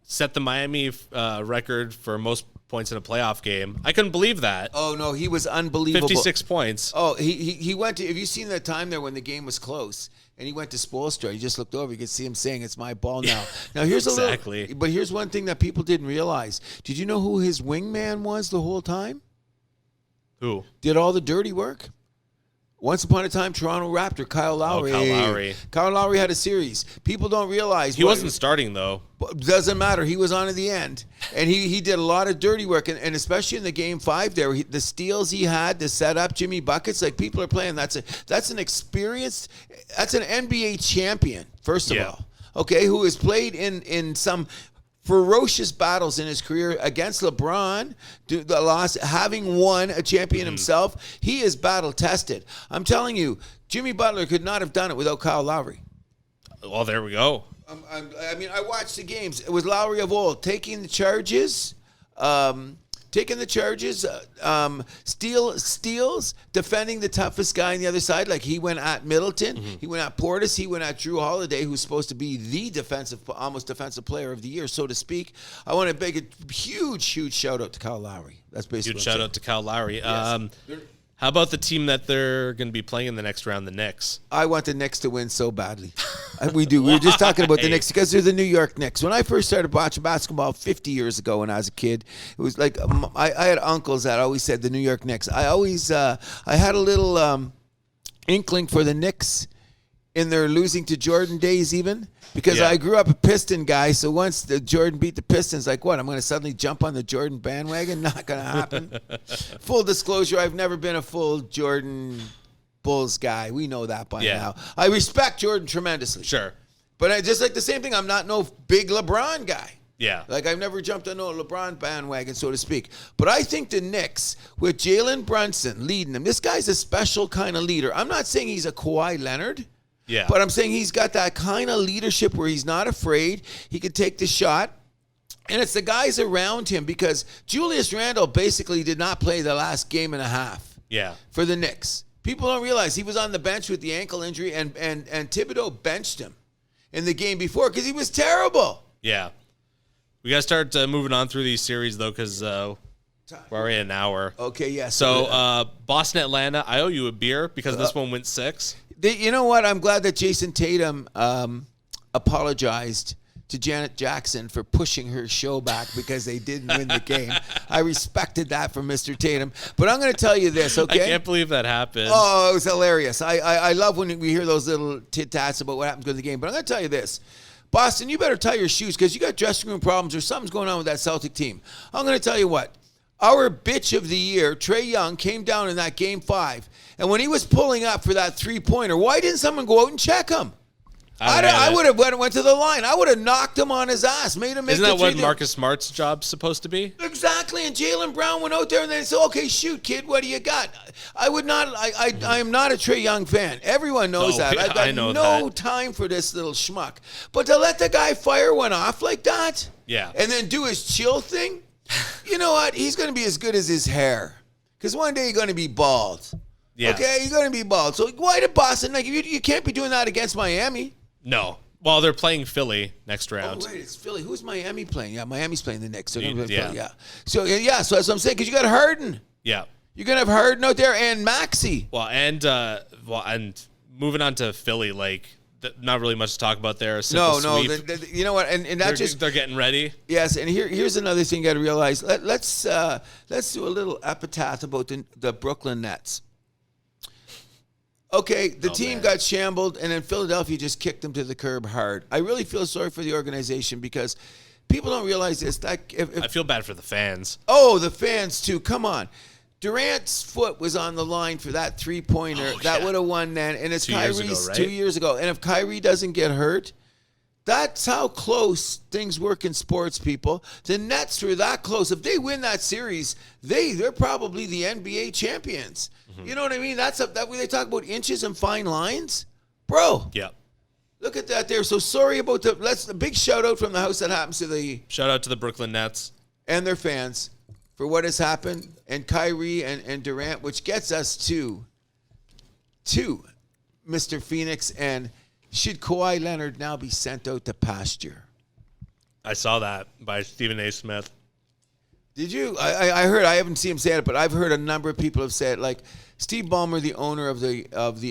Set the Miami record for most points in a playoff game. I couldn't believe that. Oh, no, he was unbelievable. 56 points. Oh, he went to – have you seen that time there when the game was close? And he went to Spoelstra. He just looked over. You could see him saying, "It's my ball now." Now here's but here's one thing that people didn't realize. Did you know who his wingman was the whole time? Who did all the dirty work? Once upon a time, Toronto Raptor, Kyle Lowry. Kyle Lowry. Kyle Lowry had a series. People don't realize. He wasn't starting, though. Doesn't matter. He was on at the end. And he did a lot of dirty work. And especially in the Game 5 there, the steals he had to set up Jimmy Buckets, like people are playing. That's an experienced, that's an NBA champion, first of all. Okay, who has played in some ferocious battles in his career against LeBron, the loss, having won a champion himself. He is battle tested. I'm telling you, Jimmy Butler could not have done it without Kyle Lowry. Well, there we go. I watched the games. It was Lowry of old taking the charges. Steals, defending the toughest guy on the other side. Like he went at Middleton, he went at Portis, he went at Drew Holiday, who's supposed to be the almost defensive player of the year, so to speak. I want to make a huge shout out to Kyle Lowry. That's basically Huge shout out to Kyle Lowry. Yes. How about the team that they're going to be playing in the next round, the Knicks? I want the Knicks to win so badly. We do. We were just talking about the Knicks because they're the New York Knicks. When I first started watching basketball 50 years ago when I was a kid, it was like I had uncles that always said the New York Knicks. I always I had a little inkling for the Knicks in their losing to Jordan days even because I grew up a Piston guy. So once the Jordan beat the Pistons, like what? I'm going to suddenly jump on the Jordan bandwagon? Not going to happen. Full disclosure, I've never been a full Jordan Bulls guy. We know that by now. I respect Jordan tremendously. Sure. But I just like the same thing. I'm not no big LeBron guy. Yeah. Like I've never jumped on no LeBron bandwagon, so to speak. But I think the Knicks, with Jalen Brunson leading them, this guy's a special kind of leader. I'm not saying he's a Kawhi Leonard. Yeah. But I'm saying he's got that kind of leadership where he's not afraid. He can take the shot. And it's the guys around him because Julius Randle basically did not play the last game and a half for the Knicks. People don't realize he was on the bench with the ankle injury and Thibodeau benched him in the game before because he was terrible. Yeah. We got to start moving on through these series, though, because we're already an hour. Okay, yeah. So, Boston, Atlanta, I owe you a beer because this one went 6. You know what? I'm glad that Jason Tatum apologized to Janet Jackson for pushing her show back because they didn't win the game. I respected that from Mr. Tatum. But I'm going to tell you this, okay? I can't believe that happened. Oh, it was hilarious. I love when we hear those little tit-tats about what happens with the game. But I'm going to tell you this. Boston, you better tie your shoes because you got dressing room problems or something's going on with that Celtic team. I'm going to tell you what. Our bitch of the year, Trae Young, came down in that Game 5. And when he was pulling up for that three-pointer, why didn't someone go out and check him? I would have went to the line. I would have knocked him on his ass, made him make Isn't that what Marcus Smart's job's supposed to be? Exactly. And Jaylen Brown went out there and they said, okay, shoot, kid, what do you got? I am not a Trae Young fan. Everyone knows that. I've got no time for this little schmuck. But to let the guy fire one off like that and then do his chill thing, you know what? He's going to be as good as his hair. Because one day you're going to be bald. Yeah. Okay? You're going to be bald. So why did Boston? Like, you can't be doing that against Miami. No. Well, they're playing Philly next round. Oh, wait, it's Philly. Who's Miami playing? Yeah, Miami's playing the Knicks. So yeah. So that's what I'm saying, because you got Harden. Yeah. You're going to have Harden out there and Maxey. Well, and moving on to Philly, like, not really much to talk about there. No. You know what? And they're getting ready. Yes, and here's another thing you got to realize. Let's do a little epitaph about the Brooklyn Nets. Okay, the team got shambled, and then Philadelphia just kicked them to the curb hard. I really feel sorry for the organization because people don't realize this. I feel bad for the fans. Oh, the fans too. Come on. Durant's foot was on the line for that three-pointer. That would have won then. And it's Kyrie's 2 years ago. And if Kyrie doesn't get hurt, that's how close things work in sports, people. The Nets were that close. If they win that series, they're probably the NBA champions. Mm-hmm. You know what I mean? That way they talk about inches and fine lines. Bro. Yeah. Look at that there. So sorry about a big shout out from the house that happens to the... Shout out to the Brooklyn Nets. And their fans for what has happened. And Kyrie and Durant, which gets us to Mr. Phoenix. And should Kawhi Leonard now be sent out to pasture? I saw that by Stephen A. Smith. Did you? I heard. I haven't seen him say it, but I've heard a number of people have said, like, Steve Ballmer, the owner of the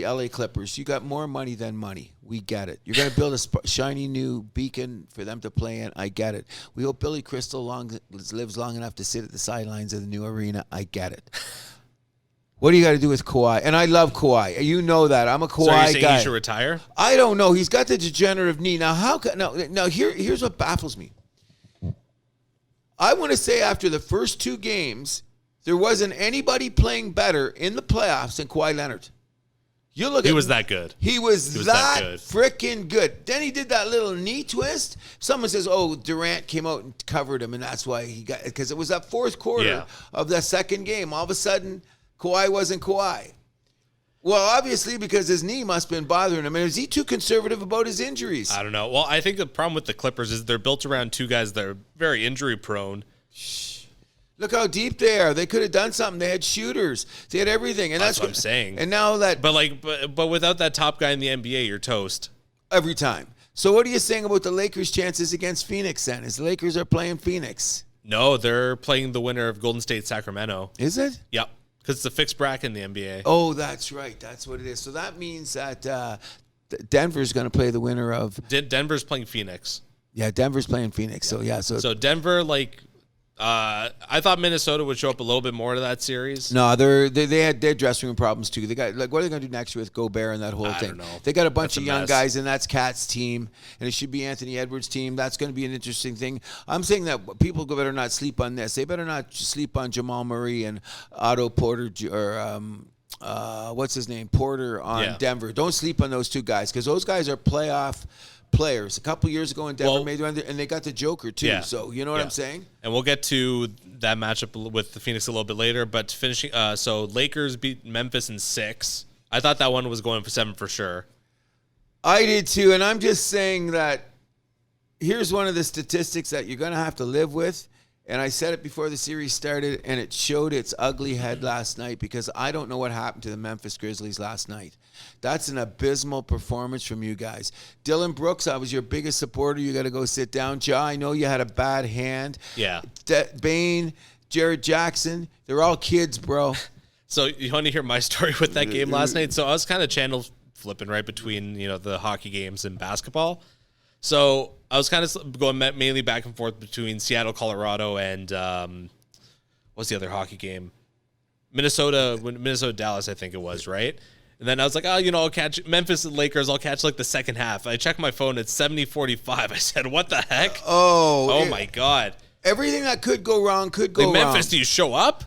LA Clippers, you got more money than money. We get it. You're going to build a shiny new beacon for them to play in. I get it. We hope Billy Crystal lives long enough to sit at the sidelines of the new arena. I get it. What do you got to do with Kawhi? And I love Kawhi. You know that. I'm a Kawhi guy. So you're saying he should retire? I don't know. He's got the degenerative knee. Now, here's what baffles me. I want to say after the first 2 games, there wasn't anybody playing better in the playoffs than Kawhi Leonard. You look He at was that good. He was that that good. freaking good. Then he did that little knee twist. Someone says, "Oh, Durant came out and covered him, and that's why he got." Because it was that fourth quarter of the second game. All of a sudden, Kawhi wasn't Kawhi. Well, obviously, because his knee must have been bothering him. And is he too conservative about his injuries? I don't know. Well, I think the problem with the Clippers is they're built around two guys that are very injury prone. Look how deep they are. They could have done something. They had shooters. They had everything. And That's what I'm saying. And now that... But without that top guy in the NBA, you're toast. Every time. So what are you saying about the Lakers' chances against Phoenix then? Is the Lakers are playing Phoenix? No, they're playing the winner of Golden State Sacramento. Is it? Yep. Because it's a fixed bracket in the NBA. Oh, that's right. That's what it is. So that means that Denver's going to play the winner of... Denver's playing Phoenix. Yeah, Denver's playing Phoenix. So, yeah. So Denver, I thought Minnesota would show up a little bit more to that series. No, they had their dressing room problems too. They got what are they going to do next year with Gobert and that whole thing? Don't know. They got a bunch That's of a young mess. guys, and that's Cat's team, and it should be Anthony Edwards' team. That's going to be an interesting thing. I'm saying that people better not sleep on this. They better not sleep on Jamal Murray and Otto Porter or what's his name, Porter on Denver. Don't sleep on those two guys because those guys are playoff players. A couple years ago in Denver, and they got the Joker too. Yeah. So you know what I'm saying? And we'll get to that matchup with the Phoenix a little bit later. But finishing, so Lakers beat Memphis in 6. I thought that one was going for 7 for sure. I did too, and I'm just saying that here's one of the statistics that you're going to have to live with. And I said it before the series started, and it showed its ugly head last night because I don't know what happened to the Memphis Grizzlies last night. That's an abysmal performance from you guys. Dylan Brooks, I was your biggest supporter. You got to go sit down. Ja, I know you had a bad hand. Yeah. Bane, Jared Jackson, they're all kids, bro. So you want to hear my story with that game last night? So I was kind of channel flipping right between the hockey games and basketball. So I was kind of going mainly back and forth between Seattle, Colorado, and what's the other hockey game? Minnesota, Dallas, I think it was, right? And then I was like, I'll catch Memphis and Lakers. I'll catch the second half. I checked my phone. It's 70-45. I said, what the heck? Oh my God. Everything that could go wrong could go wrong. Memphis, do you show up?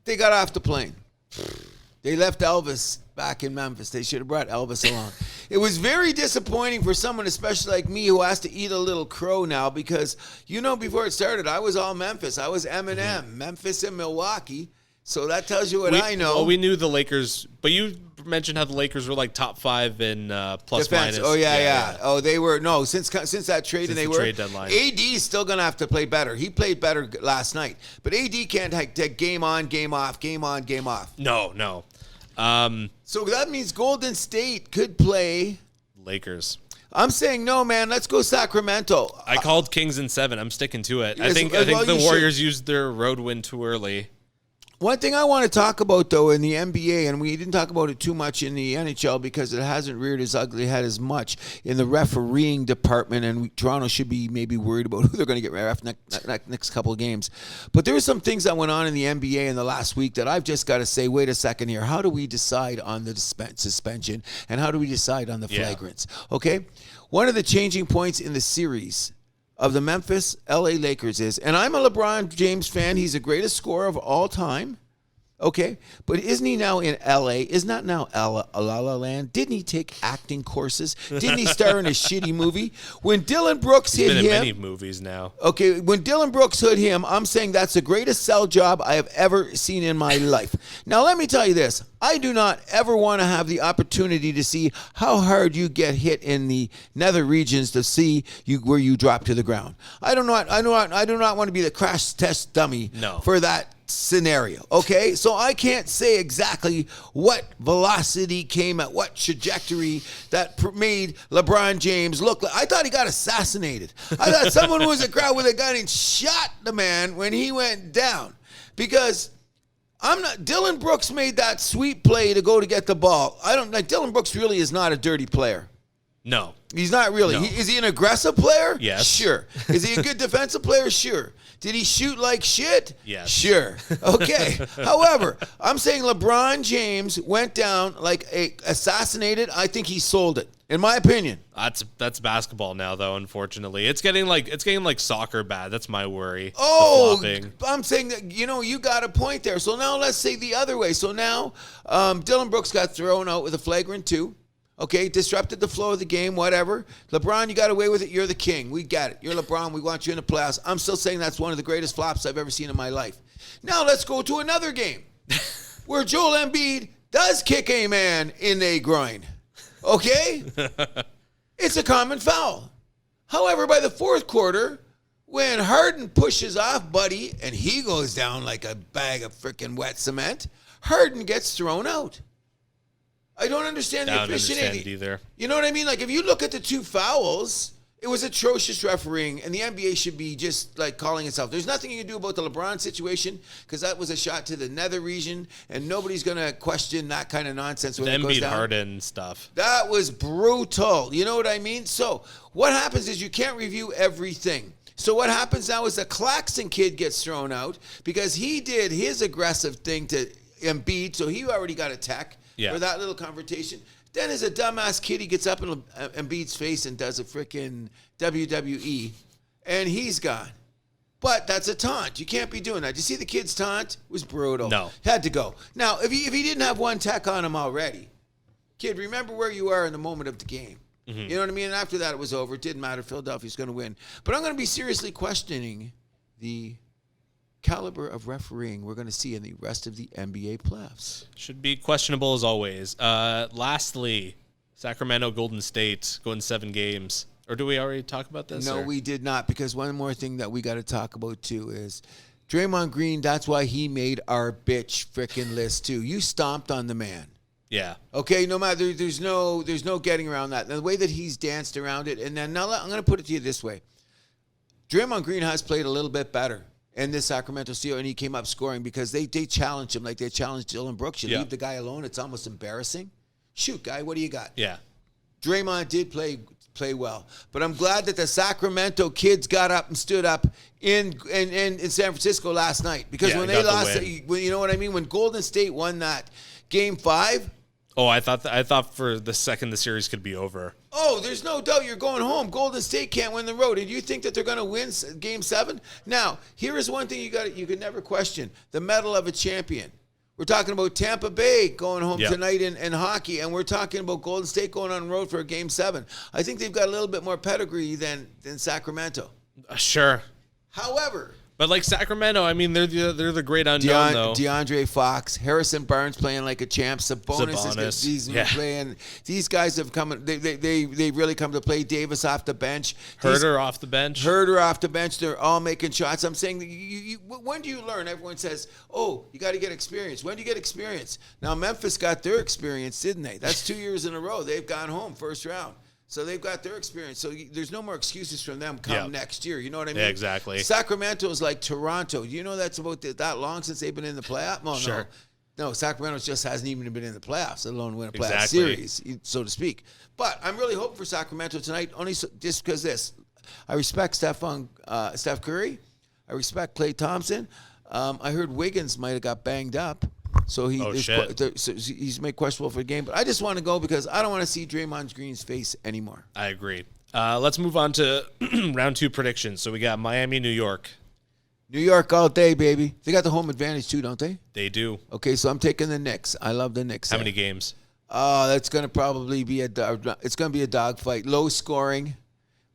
They got off the plane. They left Elvis back in Memphis. They should have brought Elvis along. It was very disappointing for someone, especially like me, who has to eat a little crow now because, before it started, I was all Memphis. I was M&M, Memphis and Milwaukee. So that tells you what I know. Well, we knew the Lakers, but you mentioned how the Lakers were top 5 in plus defense. minus. Oh, yeah. Oh, they were. No, since that trade, and they were. Trade deadline. AD's still going to have to play better. He played better last night. But AD can't take game on, game off, game on, game off. No. So that means Golden State could play Lakers. I'm saying no, man. Let's go Sacramento. I called Kings in 7. I'm sticking to it. Yes, I think the Warriors used their road win too early. One thing I want to talk about, though, in the NBA, and we didn't talk about it too much in the NHL because it hasn't reared its ugly head as much in the refereeing department, and Toronto should be maybe worried about who they're going to get ref next couple of games. But there were some things that went on in the NBA in the last week that I've just got to say, wait a second here. How do we decide on the suspension, and how do we decide on the flagrants? Okay? One of the changing points in the series of the Memphis LA Lakers is, and I'm a LeBron James fan, he's the greatest scorer of all time. Okay, but isn't he now in L.A.? Isn't that now La La Land? Didn't he take acting courses? Didn't he star in a shitty movie? When Dylan Brooks hit him... He's been in many movies now. Okay, when Dylan Brooks hit him, I'm saying that's the greatest sell job I have ever seen in my life. Now, let me tell you this. I do not ever want to have the opportunity to see how hard you get hit in the nether regions to see where you drop to the ground. I do not want to be the crash test dummy for that scenario. Okay, so I can't say exactly what velocity came at what trajectory that made LeBron James look like. I thought he got assassinated. I thought someone was a crowd with a gun and shot the man when he went down because Dylan Brooks made that sweet play to go to get the ball. Dylan Brooks really is not a dirty player. No. He's not really. No. Is he an aggressive player? Yes. Sure. Is he a good defensive player? Sure. Did he shoot like shit? Yes. Sure. Okay. However, I'm saying LeBron James went down like assassinated. I think he sold it, in my opinion. That's basketball now, though. Unfortunately, it's getting like soccer bad. That's my worry. Oh, the flopping. I'm saying that, you got a point there. So now let's say the other way. So now Dylan Brooks got thrown out with a flagrant 2. Okay, disrupted the flow of the game, whatever. LeBron, you got away with it. You're the king. We got it. You're LeBron. We want you in the playoffs. I'm still saying that's one of the greatest flops I've ever seen in my life. Now let's go to another game where Joel Embiid does kick a man in the groin. Okay? It's a common foul. However, by the fourth quarter, when Harden pushes off Buddy and he goes down like a bag of freaking wet cement, Harden gets thrown out. I don't understand the efficiency. I don't understand it either. You know what I mean? Like, if you look at the 2 fouls, it was atrocious refereeing, and the NBA should be just, like, calling itself. There's nothing you can do about the LeBron situation because that was a shot to the nether region, and nobody's going to question that kind of nonsense when The it goes Embiid down. Harden stuff. That was brutal. You know what I mean? So what happens is you can't review everything. So what happens now is the Claxton kid gets thrown out because he did his aggressive thing to Embiid, so he already got a tech. For that little confrontation. Then as a dumbass kid, he gets up in Embiid's face and does a freaking WWE, and he's gone. But that's a taunt. You can't be doing that. Did you see the kid's taunt? It was brutal. No. Had to go. Now, if he didn't have one tech on him already, kid, remember where you are in the moment of the game. Mm-hmm. You know what I mean? And after that, it was over. It didn't matter. Philadelphia's going to win. But I'm going to be seriously questioning the caliber of refereeing we're going to see in the rest of the NBA playoffs. Should be questionable as always. Lastly, Sacramento Golden State going 7 games. Or do we already talk about this? No, we did not, because one more thing that we got to talk about too is Draymond Green. That's why he made our bitch frickin' list too. You stomped on the man. Yeah. Okay, no matter, there's no getting around that. And the way that he's danced around it, and then now I'm going to put it to you this way. Draymond Green has played a little bit better in this Sacramento Steel, and he came up scoring because they challenged him like they challenged Dylan Brooks. You leave the guy alone, it's almost embarrassing. Shoot, guy, what do you got? Yeah. Draymond did play well, but I'm glad that the Sacramento kids got up and stood up in San Francisco last night, because when they lost, you know what I mean? When Golden State won that Game 5. Oh, I thought for the second the series could be over. Oh, there's no doubt you're going home. Golden State can't win the road. And you think that they're going to win Game 7? Now, here is one thing you could never question: the medal of a champion. We're talking about Tampa Bay going home tonight in hockey, and we're talking about Golden State going on the road for a Game 7. I think they've got a little bit more pedigree than Sacramento. Sure. However, but like Sacramento, I mean, they're the great unknown, though. DeAndre Fox, Harrison Barnes playing like a champ. Sabonis is playing. These guys have come. They really come to play. Davis off the bench. Herter off the bench. They're all making shots. I'm saying, when do you learn? Everyone says, "Oh, you got to get experience." When do you get experience? Now Memphis got their experience, didn't they? That's 2 years in a row. They've gone home first round. So they've got their experience. So there's no more excuses from them come next year. You know what I mean? Yeah, exactly. Sacramento is like Toronto. You know that's about that long since they've been in the playoffs? Well, sure. No, Sacramento just hasn't even been in the playoffs, let alone win a playoff series, so to speak. But I'm really hoping for Sacramento tonight, only just because this. I respect Steph Curry. I respect Klay Thompson. I heard Wiggins might have got banged up. So he's made questionable for the game. But I just want to go because I don't want to see Draymond Green's face anymore. I agree. Let's move on to round 2 predictions. So we got Miami, New York. New York all day, baby. They got the home advantage too, don't they? They do. Okay, so I'm taking the Knicks. I love the Knicks. How many games? That's going to probably be it's going to be a dogfight. Low scoring,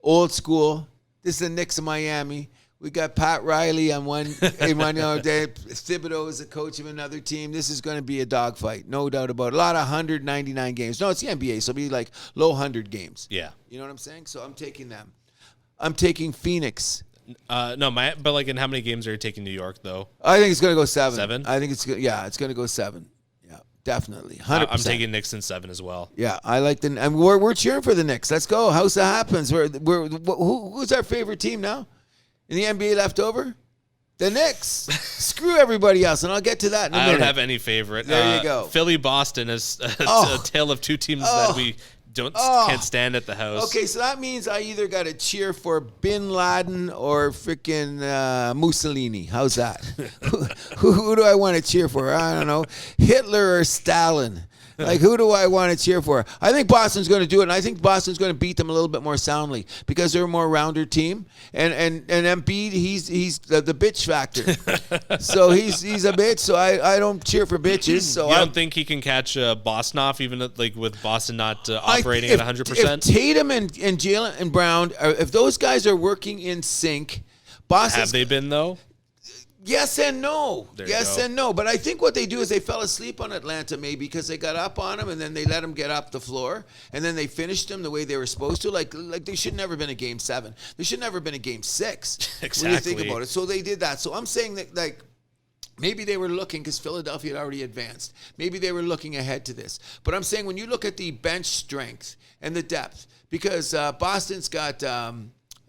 old school. This is the Knicks of Miami. We got Pat Riley on one day. Thibodeau is the coach of another team. This is going to be a dogfight, no doubt about it. A lot of 199 games. No, it's the NBA, so it'll be like low 100 games. Yeah. You know what I'm saying? So I'm taking them. I'm taking Phoenix. But like in how many games are you taking New York, though? I think it's going to go 7. 7? I think it's going to go 7. Yeah, definitely. 100%. I'm taking Knicks in 7 as well. Yeah, I like and we're cheering for the Knicks. Let's go. How's that happens? Who's our favorite team now? In the NBA left over? The Knicks. Screw everybody else, and I'll get to that in a minute. I don't have any favorite. There you go. Philly, Boston is a tale of two teams that we can't stand at the house. Okay, so that means I either got to cheer for Bin Laden or freaking Mussolini. How's that? who do I want to cheer for? I don't know. Hitler or Stalin? Like, who do I want to cheer for? I think Boston's going to do it, and I think Boston's going to beat them a little bit more soundly because they're a more rounder team. And Embiid, he's the bitch factor. So he's a bitch. So I don't cheer for bitches. So you don't think he can catch Boston off, even with Boston not operating at 100%? If Tatum and Jalen and Brown, if those guys are working in sync, Boston Have they been though? Yes and no. Yes and no. But I think what they do is they fell asleep on Atlanta maybe because they got up on them and then they let them get up the floor and then they finished them the way they were supposed to. Like they should never been a game 7. There should never been a game 6. Exactly. When you think about it. So they did that. So I'm saying that like maybe they were looking because Philadelphia had already advanced. Maybe they were looking ahead to this. But I'm saying when you look at the bench strength and the depth, because Boston's got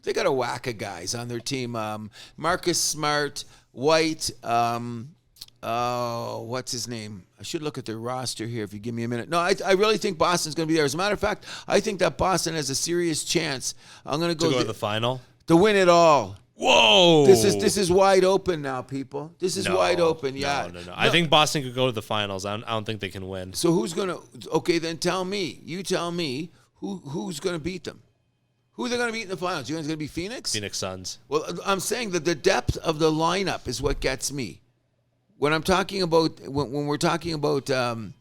they got a whack of guys on their team. Marcus Smart, White, what's his name? I should look at their roster here if you give me a minute. No, I really think Boston's going to be there. As a matter of fact, I think that Boston has a serious chance. I'm going to go to the final to win it all. Whoa! This is wide open now, people. This is wide open. Yeah. No. I think Boston could go to the finals. I don't think they can win. So who's going to? Okay, then tell me. You tell me who's going to beat them. Who are they going to beat in the finals? You think it's going to be Phoenix? Phoenix Suns. Well, I'm saying that the depth of the lineup is what gets me. When I'm talking about when we're talking about, I'm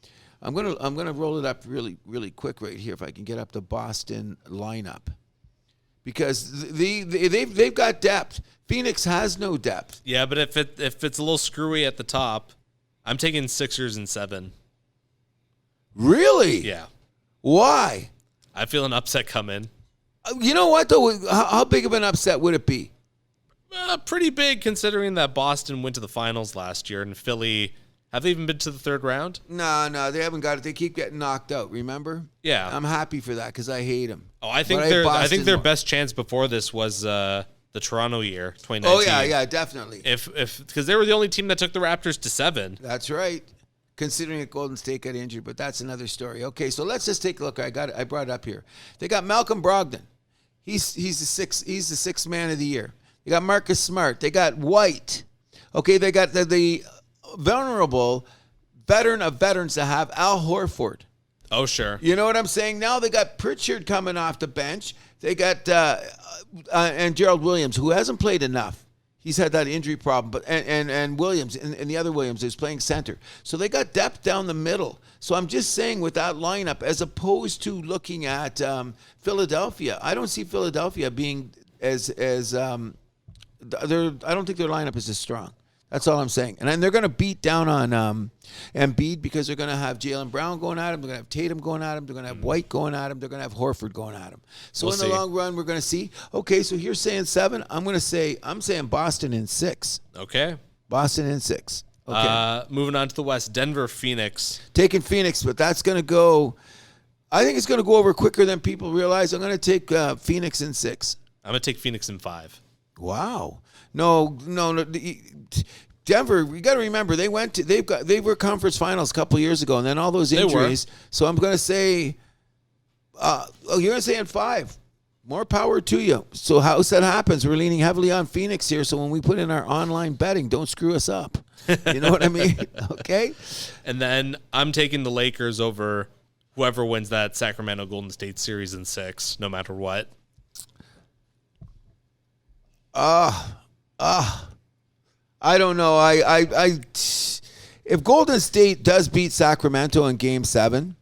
gonna roll it up really quick right here if I can get up the Boston lineup, because they've got depth. Phoenix has no depth. Yeah, but if it's a little screwy at the top, I'm taking Sixers and 7. Really? Yeah. Why? I feel an upset coming. You know what though? How big of an upset would it be? Pretty big, considering that Boston went to the finals last year, and Philly, have they even been to the third round? No, they haven't got it. They keep getting knocked out. Remember? Yeah, I'm happy for that because I hate them. Oh, I think their best chance before this was the Toronto year, 2019. Oh yeah, definitely. If because they were the only team that took the Raptors to 7. That's right. Considering that Golden State got injured, but that's another story. Okay, so let's just take a look. I brought it up here. They got Malcolm Brogdon. He's the sixth man of the year. They got Marcus Smart. They got White. Okay, they got the vulnerable veteran of veterans to have Al Horford. Oh, sure. You know what I'm saying? Now they got Pritchard coming off the bench. They got and Gerald Williams, who hasn't played enough. He's had that injury problem, but and Williams and the other Williams is playing center. So they got depth down the middle. So I'm just saying with that lineup, as opposed to looking at Philadelphia, I don't see Philadelphia being as I don't think their lineup is as strong. That's all I'm saying. And then they're going to beat down on Embiid because they're going to have Jalen Brown going at him. They're going to have Tatum going at him. They're going to have White going at him. They're going to have Horford going at him. So in the long run, we're going to see. Okay, so you're saying 7. I'm saying Boston in 6. Okay. Boston in 6. Okay. Moving on to the West, Denver, Phoenix. Taking Phoenix, but that's going to go. I think it's going to go over quicker than people realize. I'm going to take Phoenix in 6. I'm going to take Phoenix in 5. Wow. No. Denver, you got to remember they were conference finals a couple years ago, and then all those injuries. So I'm going to say, you're going to say in 5. More power to you. So how that happens, we're leaning heavily on Phoenix here. So when we put in our online betting, don't screw us up. You know what I mean? Okay. And then I'm taking the Lakers over whoever wins that Sacramento Golden State series in 6, no matter what. I don't know. If Golden State does beat Sacramento in Game 7,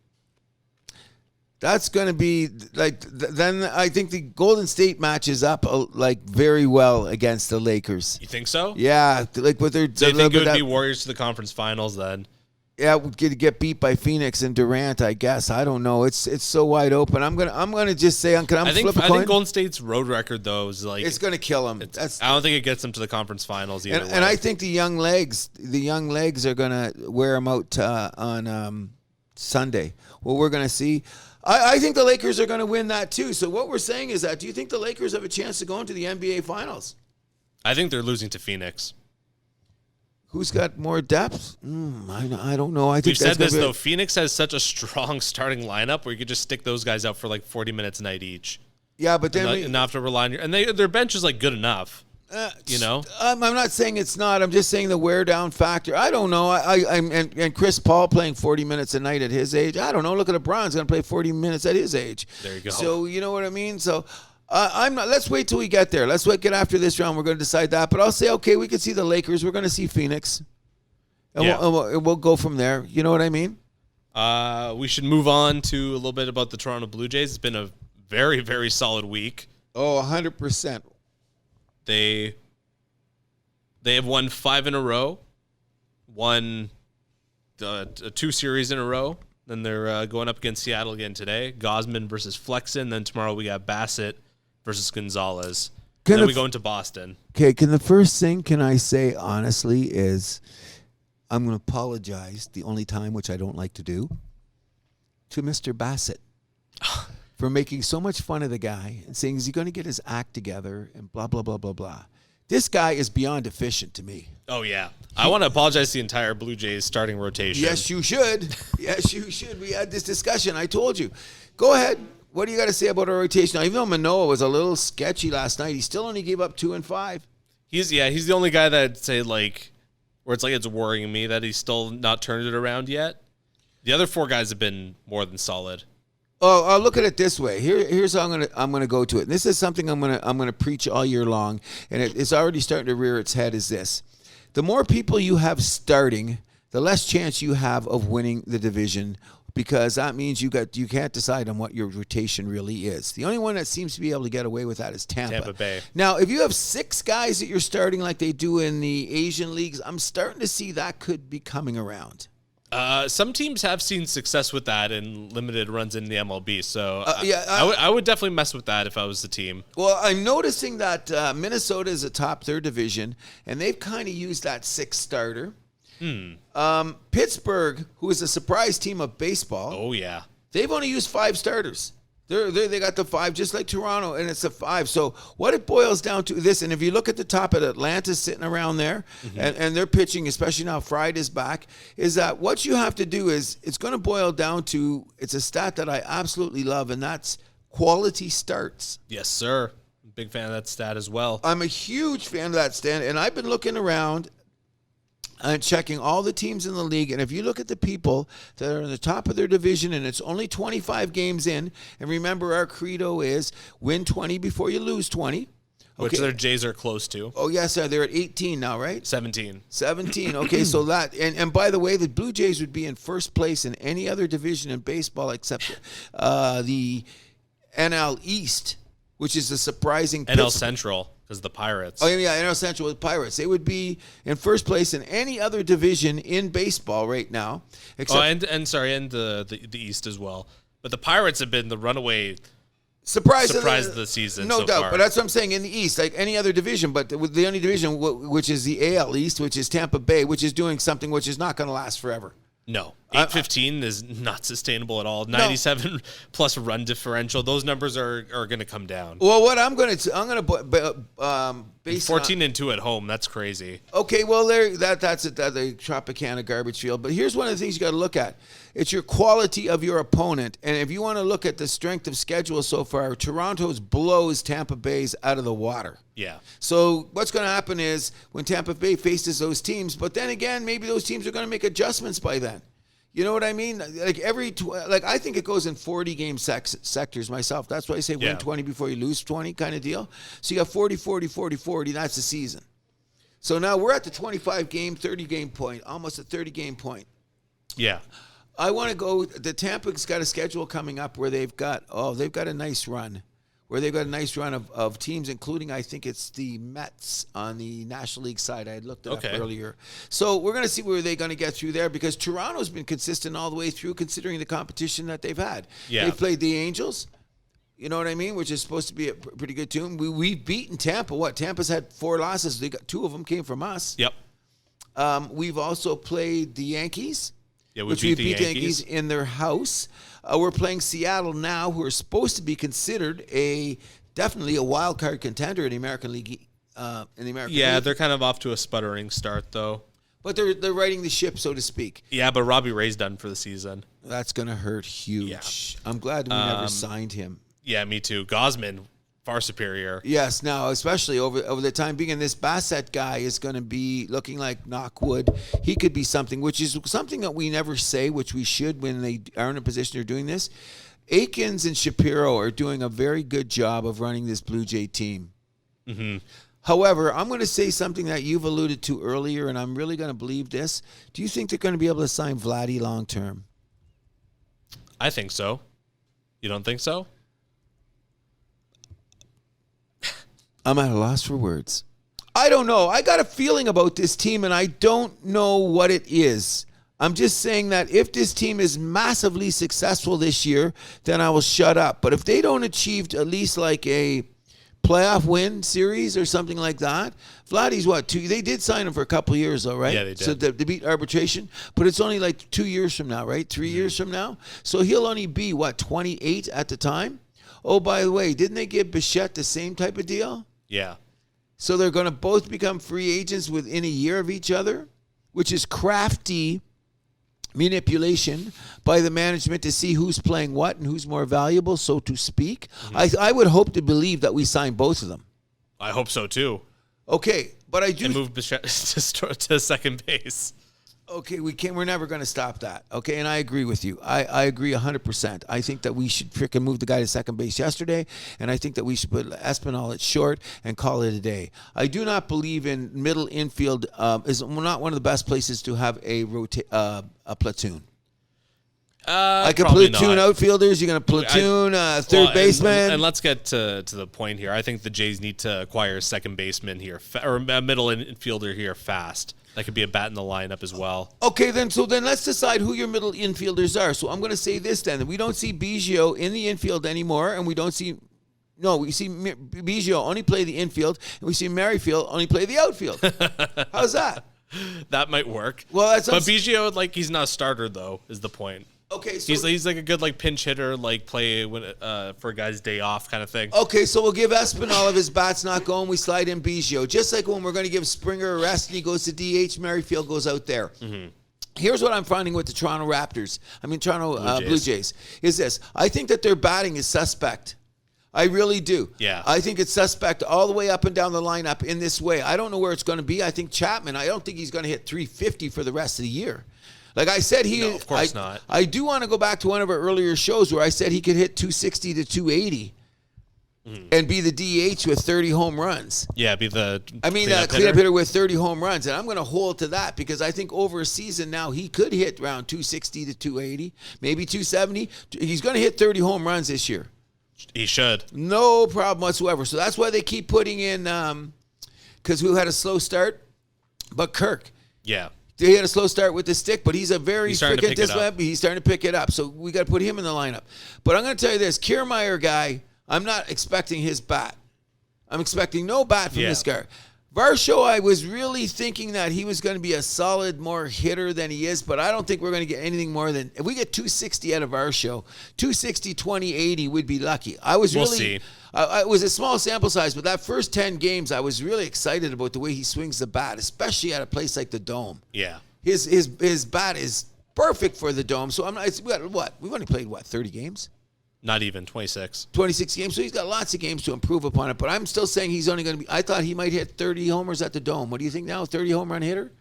that's going to be like. Then I think the Golden State matches up like very well against the Lakers. You think so? Yeah, like with their. Do you think it would be Warriors to the conference finals then? Yeah, would get beat by Phoenix and Durant. I guess I don't know. It's so wide open. I'm gonna just say I think Golden State's road record though is like it's gonna kill them. I don't think it gets them to the conference finals either. And I think the young legs are gonna wear them out on Sunday. Well, we're gonna see. I think the Lakers are gonna win that too. So what we're saying is that do you think the Lakers have a chance to go into the NBA Finals? I think they're losing to Phoenix. Who's got more depth? I don't know. I think We've said that's this, though. Phoenix has such a strong starting lineup where you could just stick those guys out for like 40 minutes a night each. Yeah, but then And not have to rely on their bench is like good enough. I'm not saying it's not. I'm just saying the wear down factor. I don't know. And Chris Paul playing 40 minutes a night at his age. I don't know. Look at LeBron's going to play 40 minutes at his age. There you go. So you know what I mean. So I'm not. Let's wait till we get there. Let's get after this round. We're going to decide that. But I'll say, okay, we can see the Lakers. We're going to see Phoenix, and we'll go from there. You know what I mean? We should move on to a little bit about the Toronto Blue Jays. It's been a very, very solid week. Oh, 100%. They have won 5 in a row, won 2 series in a row. Then they're going up against Seattle again today. Gosman versus Flexen. Then tomorrow we got Bassett versus Gonzalez. Then we go into Boston. Okay, the first thing can I say honestly is I'm going to apologize, the only time which I don't like to do, to Mr. Bassett for making so much fun of the guy and saying, is he going to get his act together and blah, blah, blah, blah, blah. This guy is beyond efficient to me. Oh, yeah. I want to apologize to the entire Blue Jays starting rotation. Yes, you should. Yes, you should. We had this discussion. I told you. Go ahead. What do you got to say about our rotation? Now, even though Manoah was a little sketchy last night, he still only gave up 2 and 5. He's the only guy that I'd say, like, where it's like it's worrying me that he's still not turned it around yet. The other 4 guys have been more than solid. Oh, I'll look at it this way. Here's how I'm gonna go to it. And this is something I'm gonna preach all year long, and it's already starting to rear its head. Is this: the more people you have starting, the less chance you have of winning the division, because that means you can't decide on what your rotation really is. The only one that seems to be able to get away with that is Tampa Bay. Now, if you have 6 guys that you're starting like they do in the Asian leagues, I'm starting to see that could be coming around. Some teams have seen success with that in limited runs in the MLB, so I would definitely mess with that if I was the team. Well, I'm noticing that Minnesota is a top 3rd division, and they've kind of used that 6th starter. Pittsburgh, who is a surprise team of baseball. Oh, yeah. They've only used 5 starters. They got the 5, just like Toronto, and it's a 5. So what it boils down to this, and if you look at the top of Atlanta sitting around there, and they're pitching, especially now Friday's back, is that what you have to do is it's going to boil down to, it's a stat that I absolutely love, and that's quality starts. Yes, sir. Big fan of that stat as well. I'm a huge fan of that stat, and I've been looking around and checking all the teams in the league, and if you look at the people that are in the top of their division and it's only 25 games in, and remember our credo is win 20 before you lose 20. Which their Jays are close to. Oh, yes, they're at 18 now, right? 17. 17. Okay, so that, and by the way, the Blue Jays would be in first place in any other division in baseball except the NL East, which is a surprising NL Central. Because the Pirates. Oh, yeah, NL Central with Pirates. They would be in first place in any other division in baseball right now. Except and the East as well. But the Pirates have been the runaway surprise of the season. No so doubt. far. But that's what I'm saying, in the East, like any other division. But the only division, which is the AL East, which is Tampa Bay, which is doing something which is not going to last forever. No. 815 is not sustainable at all. 97 plus run differential. Those numbers are going to come down. Well, what I'm going to base 14 and 2 at home. That's crazy. Okay, well that's the Tropicana garbage field. But here's one of the things you got to look at. It's your quality of your opponent. And if you want to look at the strength of schedule so far, Toronto's blows Tampa Bay's out of the water. Yeah. So what's going to happen is when Tampa Bay faces those teams, but then again, maybe those teams are going to make adjustments by then. You know what I mean? Like I think it goes in 40 game sectors myself. That's why I say win 20 before you lose 20 kind of deal. So you got 40, 40, 40, 40. That's the season. So now we're at the 25 game, 30 game point, almost a 30 game point. Yeah. I want to go. The Tampa's got a schedule coming up where they've got a nice run. Where they've got a nice run of teams, including, I think it's the Mets on the National League side. I had looked it up earlier. So we're going to see where they're going to get through there, because Toronto's been consistent all the way through, considering the competition that they've had. Yeah. They played the Angels, you know what I mean, which is supposed to be a pretty good team. We've beaten Tampa. Tampa's had 4 losses. They got 2 of them came from us. Yep. We've also played the Yankees. Yeah, we beat the Yankees in their house. We're playing Seattle now, who are supposed to be considered definitely a wild card contender in the American League. Yeah, they're kind of off to a sputtering start, though. But they're righting the ship, so to speak. Yeah, but Robbie Ray's done for the season. That's going to hurt huge. Yeah. I'm glad we never signed him. Yeah, me too. Gosman, far superior. Yes, now, especially over the time being, and this Bassett guy is going to be looking like knockwood. He could be something, which is something that we never say, which we should when they are in a position of doing this. Aikens and Shapiro are doing a very good job of running this Blue Jay team. Mm-hmm. However, I'm going to say something that you've alluded to earlier, and I'm really going to believe this. Do you think they're going to be able to sign Vladdy long term? I think so. You don't think so? I'm at a loss for words. I don't know. I got a feeling about this team, and I don't know what it is. I'm just saying that if this team is massively successful this year, then I will shut up. But if they don't achieve at least like a playoff win series or something like that, Vladdy's what, 2? They did sign him for a couple of years, though, right? Yeah, they did. So they beat arbitration, but it's only like 2 years from now, right? 3 years from now. So he'll only be, 28 at the time? Oh, by the way, didn't they give Bichette the same type of deal? Yeah. So they're going to both become free agents within a year of each other, which is crafty manipulation by the management to see who's playing what and who's more valuable, so to speak. Mm-hmm. I would hope to believe that we sign both of them. I hope so, too. Okay, but I do... And move Bichette to second base. Okay, we're never going to stop that. Okay, and I agree with you. I agree 100%. I think that we should freaking move the guy to second base yesterday, and I think that we should put Espinal at short and call it a day. I do not believe in middle infield is not one of the best places to have a platoon. Like a platoon outfielders, you're going to platoon third baseman. And let's get to the point here. I think the Jays need to acquire a second baseman here, or a middle infielder here fast. That could be a bat in the lineup as well. Okay, then let's decide who your middle infielders are. So I'm going to say this then. That we don't see Biggio in the infield anymore, and we see Biggio only play the infield, and we see Merrifield only play the outfield. How's that? That might work. Well, but Biggio, he's not a starter, though, is the point. Okay, so he's like a good pinch hitter, play when for a guy's day off kind of thing. Okay, so we'll give Espinal, if his bat's not going, we slide in Biggio. Just like when we're going to give Springer a rest and he goes to DH, Merrifield goes out there. Mm-hmm. Here's what I'm finding with the Toronto Blue Jays, is this. I think that their batting is suspect. I really do. Yeah. I think it's suspect all the way up and down the lineup in this way. I don't know where it's going to be. I think Chapman, I don't think he's going to hit 350 for the rest of the year. Like I said, no, of course not. I do want to go back to one of our earlier shows where I said he could hit 260 to 280 and be the DH with 30 home runs. Yeah, be the cleanup hitter with 30 home runs. And I'm going to hold to that because I think over a season now he could hit around 260 to 280, maybe 270. He's going to hit 30 home runs this year. He should. No problem whatsoever. So that's why they keep putting in, because we had a slow start, but Kirk. Yeah. He had a slow start with the stick, but he's a very freaking disciplined. He's starting to pick it up. So we got to put him in the lineup. But I'm going to tell you this. Kiermaier guy, I'm not expecting his bat. I'm expecting no bat from this guy. Varsho, I was really thinking that he was going to be a solid more hitter than he is, but I don't think we're going to get anything more than, if we get 260 out of Varsho, 260, 20, 80, we'd be lucky. We'll see. It was a small sample size, but that first 10 games, I was really excited about the way he swings the bat, especially at a place like the Dome. Yeah. His bat is perfect for the Dome. So we've only played 30 games? Not even 26. 26 games. So he's got lots of games to improve upon it. But I'm still saying he's only going to be, I thought he might hit 30 homers at the Dome. What do you think now? 30 home run hitter?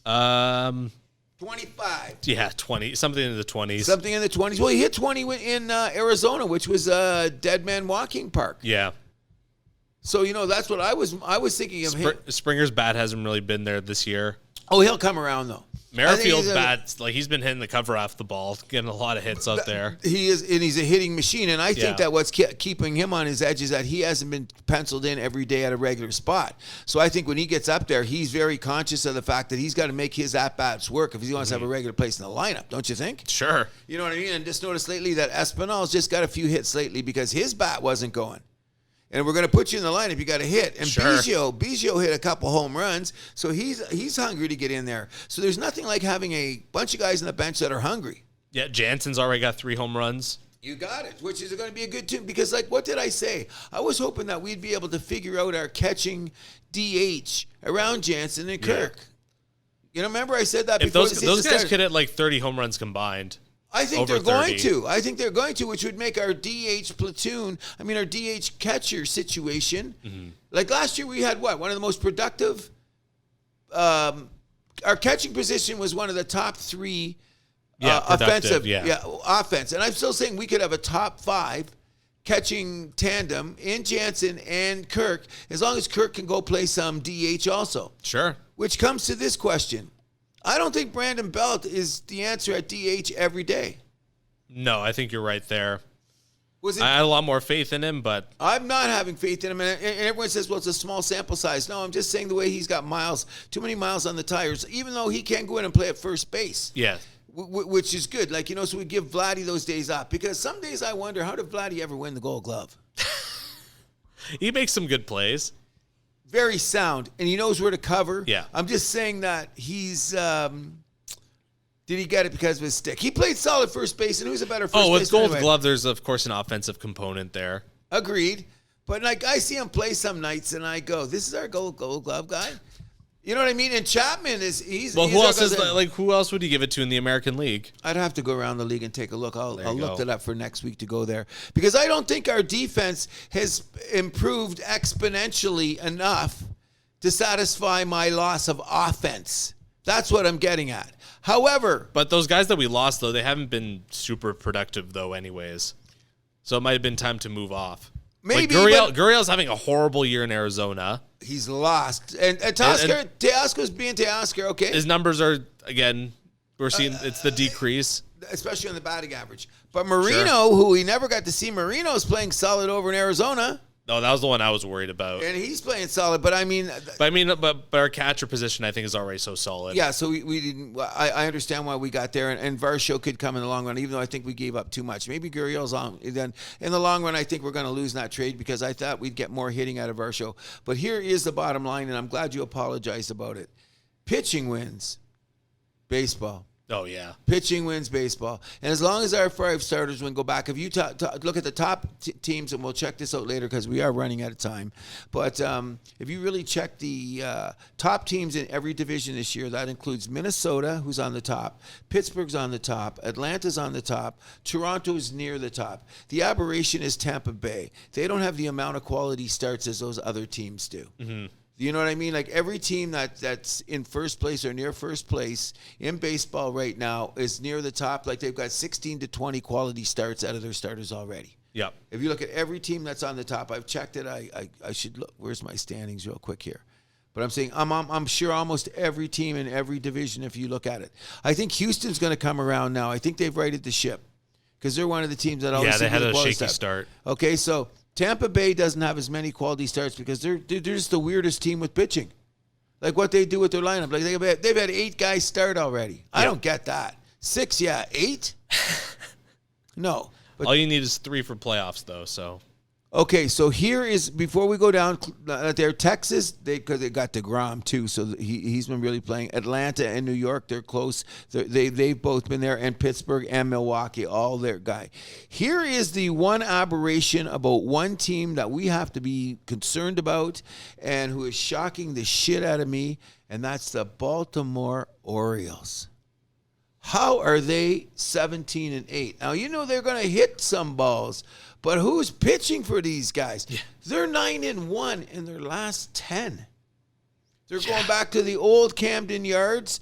25. Yeah, 20. Something in the 20s. Something in the 20s. Well, he hit 20 in Arizona, which was Dead Man Walking Park. Yeah. So, that's what I was thinking of him. Springer's bat hasn't really been there this year. Oh, he'll come around, though. Merrifield's bat, he's been hitting the cover off the ball, getting a lot of hits out there. He is, and he's a hitting machine. And I think that what's keeping him on his edge is that he hasn't been penciled in every day at a regular spot. So I think when he gets up there, he's very conscious of the fact that he's got to make his at-bats work if he wants to have a regular place in the lineup, don't you think? Sure. You know what I mean? And just noticed lately that Espinal's just got a few hits lately because his bat wasn't going. And we're going to put you in the lineup. You got to hit. And sure. Biggio hit a couple home runs, so he's hungry to get in there. So there's nothing like having a bunch of guys on the bench that are hungry. Yeah, Jansen's already got 3 home runs. You got it, which is going to be a good team. Because, what did I say? I was hoping that we'd be able to figure out our catching DH around Jansen and Kirk. You know, remember I said that If before those guys could hit like 30 home runs combined. I think over they're going 30. to. I think they're going to, which would make our DH platoon, our DH catcher situation. Like last year, we had one of the most productive. Our catching position was one of the top 3 offensive, offense. And I'm still saying we could have a top 5 catching tandem in Jansen and Kirk, as long as Kirk can go play some DH also. Sure. Which comes to this question. I don't think Brandon Belt is the answer at DH every day. No, I think you're right there. I had a lot more faith in him, but I'm not having faith in him. And everyone says, well, it's a small sample size. No, I'm just saying the way he's got too many miles on the tires, even though he can't go in and play at first base. Yeah. Which is good. Like, so we give Vladdy those days off. Because some days I wonder, how did Vladdy ever win the Gold Glove? He makes some good plays. Very sound. And he knows where to cover. Yeah. I'm just saying that he's... did he get it because of his stick? He played solid first base, and who's a better first base? With Gold Glove, there's, of course, an offensive component there. Agreed. But, I see him play some nights, and I go, this is our Gold Glove guy? You know what I mean? And Chapman he's who else would you give it to in the American League? I'd have to go around the league and take a look. I'll look it up for next week to go there. Because I don't think our defense has improved exponentially enough to satisfy my loss of offense. That's what I'm getting at. However... But those guys that we lost, though, they haven't been super productive, though, anyways. So it might have been time to move off. Maybe. Gurriel's having a horrible year in Arizona. He's lost. And Teoscar's being Teoscar, okay? His numbers are, again, we're seeing it's the decrease. Especially on the batting average. But Marino, who we never got to see, Marino's playing solid over in Arizona. No, that was the one I was worried about. And he's playing solid, but But our catcher position, I think, is already so solid. Yeah, so we didn't. I understand why we got there, and Varsho could come in the long run, even though I think we gave up too much. Maybe Gurriel's on. Then in the long run, I think we're going to lose in that trade because I thought we'd get more hitting out of Varsho. But here is the bottom line, and I'm glad you apologized about it. Pitching wins baseball. Oh, yeah. Pitching wins baseball. And as long as our 5 starters win, go back. If you look at the top teams, and we'll check this out later because we are running out of time. But if you really check the top teams in every division this year, that includes Minnesota, who's on the top. Pittsburgh's on the top. Atlanta's on the top. Toronto's near the top. The aberration is Tampa Bay. They don't have the amount of quality starts as those other teams do. Mm-hmm. You know what I mean? Like every team that's in first place or near first place in baseball right now is near the top. Like they've got 16 to 20 quality starts out of their starters already. Yep. If you look at every team that's on the top, I've checked it. I should look. Where's my standings real quick here? But I'm saying I'm sure almost every team in every division, if you look at it. I think Houston's going to come around now. I think they've righted the ship because they're one of the teams that always they had a shaky start. Okay, so Tampa Bay doesn't have as many quality starts because they're just the weirdest team with pitching. Like what they do with their lineup. Like they've had 8 guys start already. I don't get that. 6, yeah. 8? No. But all you need is 3 for playoffs, though, so... Okay, so here is, before we go down there, Texas, because they got DeGrom too, so he's been really playing. Atlanta and New York, they're close. They've both been there, and Pittsburgh and Milwaukee, all their guy. Here is the one aberration about one team that we have to be concerned about and who is shocking the shit out of me, and that's the Baltimore Orioles. How are they 17-8? Now, they're going to hit some balls, but who's pitching for these guys? Yeah. They're 9-1 in their last 10. They're going back to the old Camden Yards,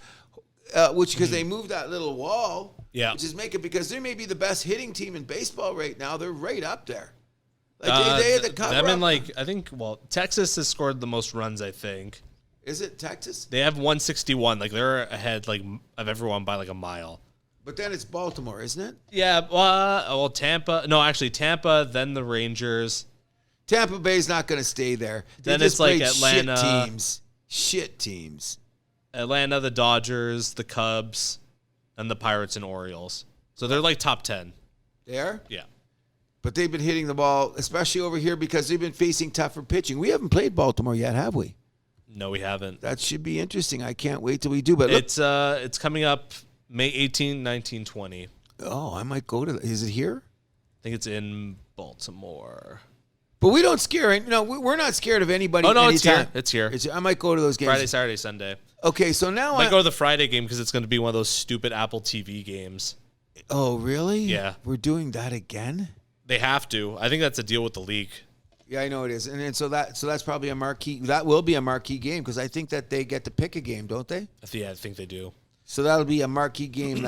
because they moved that little wall, which is because they may be the best hitting team in baseball right now. They're right up there. Like they had the cover. Texas has scored the most runs, I think. Is it Texas? They have 161. Like they're ahead of everyone by a mile. But then it's Baltimore, isn't it? Yeah. Tampa. No, actually Tampa. Then the Rangers. Tampa Bay's not going to stay there. Then it's like Atlanta. Shit teams. Atlanta, the Dodgers, the Cubs, and the Pirates and Orioles. So they're like top 10. They are? Yeah. But they've been hitting the ball, especially over here, because they've been facing tougher pitching. We haven't played Baltimore yet, have we? No, we haven't. That should be interesting. I can't wait till we do. But it's coming up May 18, 19, 20. Oh, I might go to that. Is it here? I think it's in Baltimore. But we don't scare. No, we're not scared of anybody. Oh no, anytime. it's here. I might go to those games Friday, Saturday, Sunday. Okay, so now I might go to the Friday game because it's going to be one of those stupid Apple TV games. Oh, really? Yeah. We're doing that again? They have to. I think that's a deal with the league. Yeah, I know it is. And so that's probably a marquee. That will be a marquee game because I think that they get to pick a game, don't they? Yeah, I think they do. So that'll be a marquee game.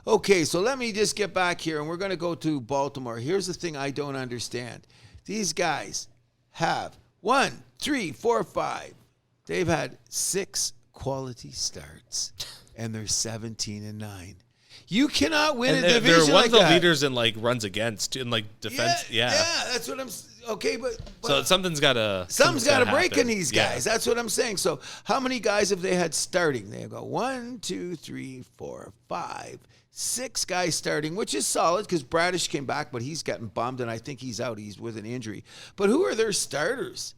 Okay, so let me just get back here, and we're going to go to Baltimore. Here's the thing I don't understand. These guys have 1, 3, 4, 5. They've had 6 quality starts, and they're 17-9. You cannot win a division they're one like of the that. leaders in like runs against in like defense. Yeah, that's what I'm. Okay, but so something's got to break in these guys. Yeah. That's what I'm saying. So how many guys have they had starting? They go 1, 2, 3, 4, 5, 6 guys starting, which is solid because Bradish came back, but he's gotten bummed, and I think he's out. He's with an injury. But who are their starters?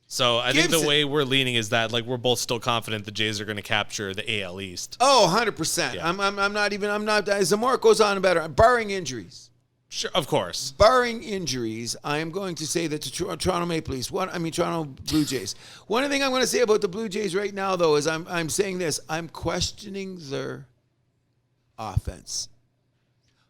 So I think the way we're leaning is that like we're both still confident the Jays are going to capture the AL East. Oh, 100%. Yeah. I'm not. As the more it goes on, better. Barring injuries. Sure, of course. Barring injuries, I am going to say that the Toronto Maple Leafs, Toronto Blue Jays. One thing I'm going to say about the Blue Jays right now, though, is I'm saying this. I'm questioning their offense.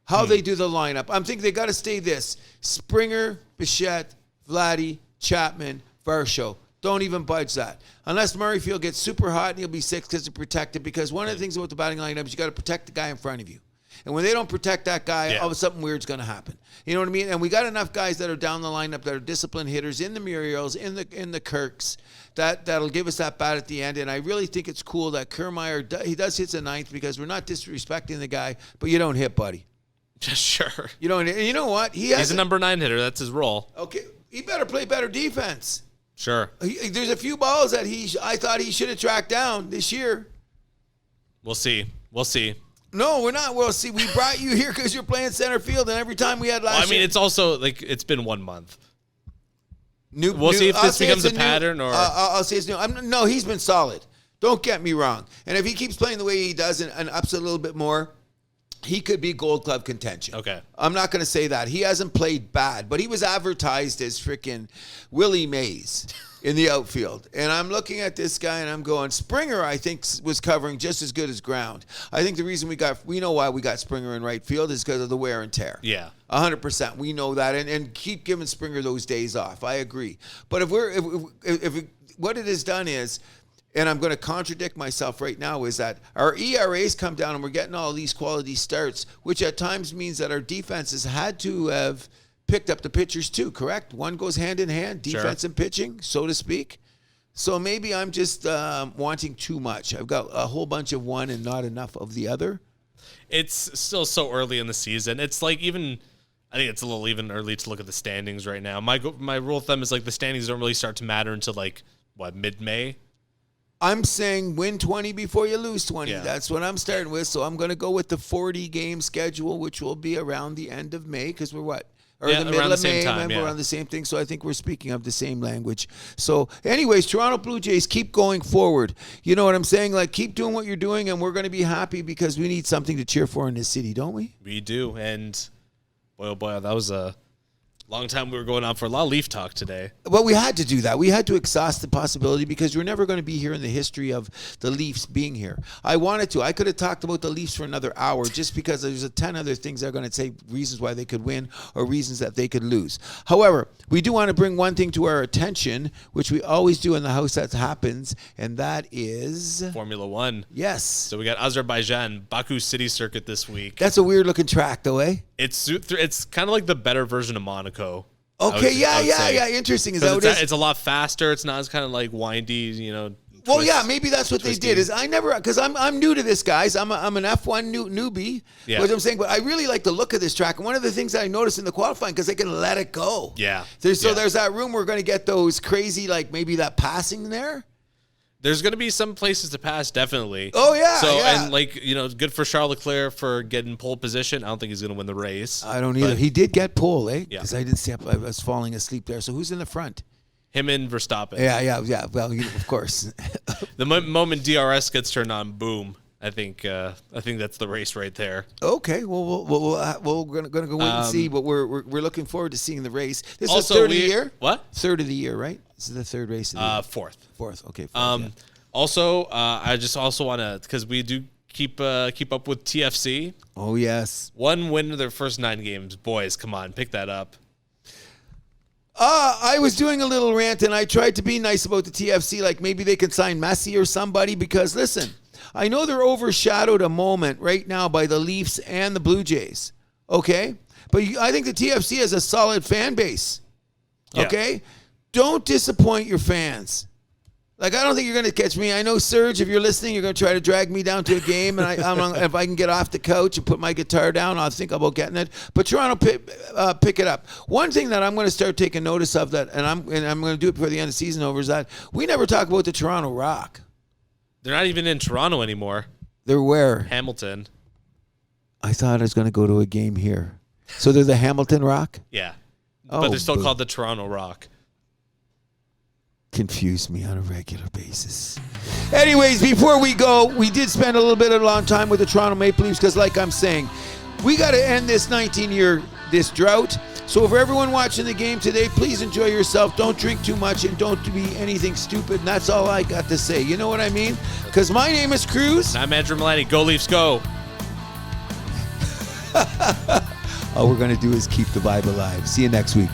How they do the lineup. I'm thinking they got to stay this. Springer, Bichette, Vladdy, Chapman, Varsho. Don't even budge that. Unless Murrayfield gets super hot and he'll be 6 because to protect it. Because one of the things about the batting lineup is you got to protect the guy in front of you. And when they don't protect that guy, all of a sudden weird's going to happen. You know what I mean? And we got enough guys that are down the lineup that are disciplined hitters in the Muriels, in the Kirks, that'll give us that bat at the end. And I really think it's cool that Kiermaier, he does hit the 9th because we're not disrespecting the guy, but you don't hit, buddy. Sure. You don't. And you know what? He's a number 9 hitter. That's his role. Okay. He better play better defense. Sure. There's a few balls that I thought he should have tracked down this year. We'll see. No, we're not. Well, see, we brought you here because you're playing center field, and every time we had last year. It's also like it's been 1 month. We'll see if this becomes a pattern or. I'll say it's new. No, he's been solid. Don't get me wrong. And if he keeps playing the way he does and ups it a little bit more, he could be Gold Glove contention. Okay. I'm not going to say that. He hasn't played bad, but he was advertised as freaking Willie Mays in the outfield. And I'm looking at this guy and I'm going, Springer, I think, was covering just as good as ground. I think the reason we know why we got Springer in right field is because of the wear and tear. Yeah. 100%. We know that. And keep giving Springer those days off. I agree. But if what it has done is, and I'm going to contradict myself right now, is that our ERAs come down and we're getting all these quality starts, which at times means that our defense has had to have picked up the pitchers too, correct? One goes hand in hand, defense and pitching, so to speak. So maybe I'm just wanting too much. I've got a whole bunch of one and not enough of the other. It's still so early in the season. It's like I think it's a little even early to look at the standings right now. My rule of thumb is like the standings don't really start to matter until like, mid-May? I'm saying win 20 before you lose 20. Yeah. That's what I'm starting with. So I'm going to go with the 40-game schedule, which will be around the end of May because we're what? Or the middle of May. We're on the same thing. So I think we're speaking of the same language. So anyways, Toronto Blue Jays, keep going forward. You know what I'm saying? Like, keep doing what you're doing, and we're going to be happy because we need something to cheer for in this city, don't we? We do. And boy, oh boy, that was a long time we were going on for a lot of Leaf talk today. Well, we had to do that. We had to exhaust the possibility because we're never going to be here in the history of the Leafs being here. I wanted to. I could have talked about the Leafs for another hour just because there's 10 other things that are going to say reasons why they could win or reasons that they could lose. However, we do want to bring one thing to our attention, which we always do in the house that happens, and that is Formula One. Yes. So we got Azerbaijan, Baku City Circuit this week. That's a weird looking track though, eh? It's kind of like the better version of Monaco. Okay, yeah. Interesting. Is that what it is? It's a lot faster. It's not as kind of like windy, Well, yeah, maybe that's what they did. Is I never, because I'm new to this, guys. I'm an F1 newbie. Yeah. What I'm saying, but I really like the look of this track. And one of the things that I noticed in the qualifying, because they can let it go. Yeah. There's that room we're going to get those crazy, like maybe that passing there. There's going to be some places to pass, definitely. Oh, yeah. So, yeah. and good for Charles Leclerc for getting pole position. I don't think he's going to win the race. I don't either. He did get pole, eh? Yeah. Because I didn't see, I was falling asleep there. So who's in the front? Him and Verstappen. Yeah. Well, of course. The moment DRS gets turned on, boom. I think that's the race right there. Okay, well, we're gonna go wait and see, but we're looking forward to seeing the race. This is Also, the third of the year. What? Third of the year, right? This is the third race of the year. Fourth. Okay. Fourth, yeah. Also, I just also want to, because we do keep up with TFC. Oh yes. 1 win of their first 9 games. Boys, come on, pick that up. I was doing a little rant, and I tried to be nice about the TFC, like maybe they could sign Messi or somebody, because listen, I know they're overshadowed a moment right now by the Leafs and the Blue Jays, okay? But I think the TFC has a solid fan base, okay? Yeah. Don't disappoint your fans. Like, I don't think you're going to catch me. I know, Serge, if you're listening, you're going to try to drag me down to a game, and I don't know if I can get off the couch and put my guitar down, I'll think about getting it. But Toronto, pick it up. One thing that I'm going to start taking notice of, that, and I'm going to do it before the end of the season over, is that we never talk about the Toronto Rock. They're not even in Toronto anymore. They're where? Hamilton. I thought I was going to go to a game here. So they're the Hamilton Rock? Yeah. But they're still called the Toronto Rock. Confuse me on a regular basis. Anyways, before we go, we did spend a little bit of a long time with the Toronto Maple Leafs, because like I'm saying, we got to end this 19-year drought. So for everyone watching the game today, please enjoy yourself. Don't drink too much and don't be anything stupid. And that's all I got to say. You know what I mean? Because my name is Cruz. And I'm Andrew Milani. Go Leafs, go. All we're going to do is keep the vibe alive. See you next week.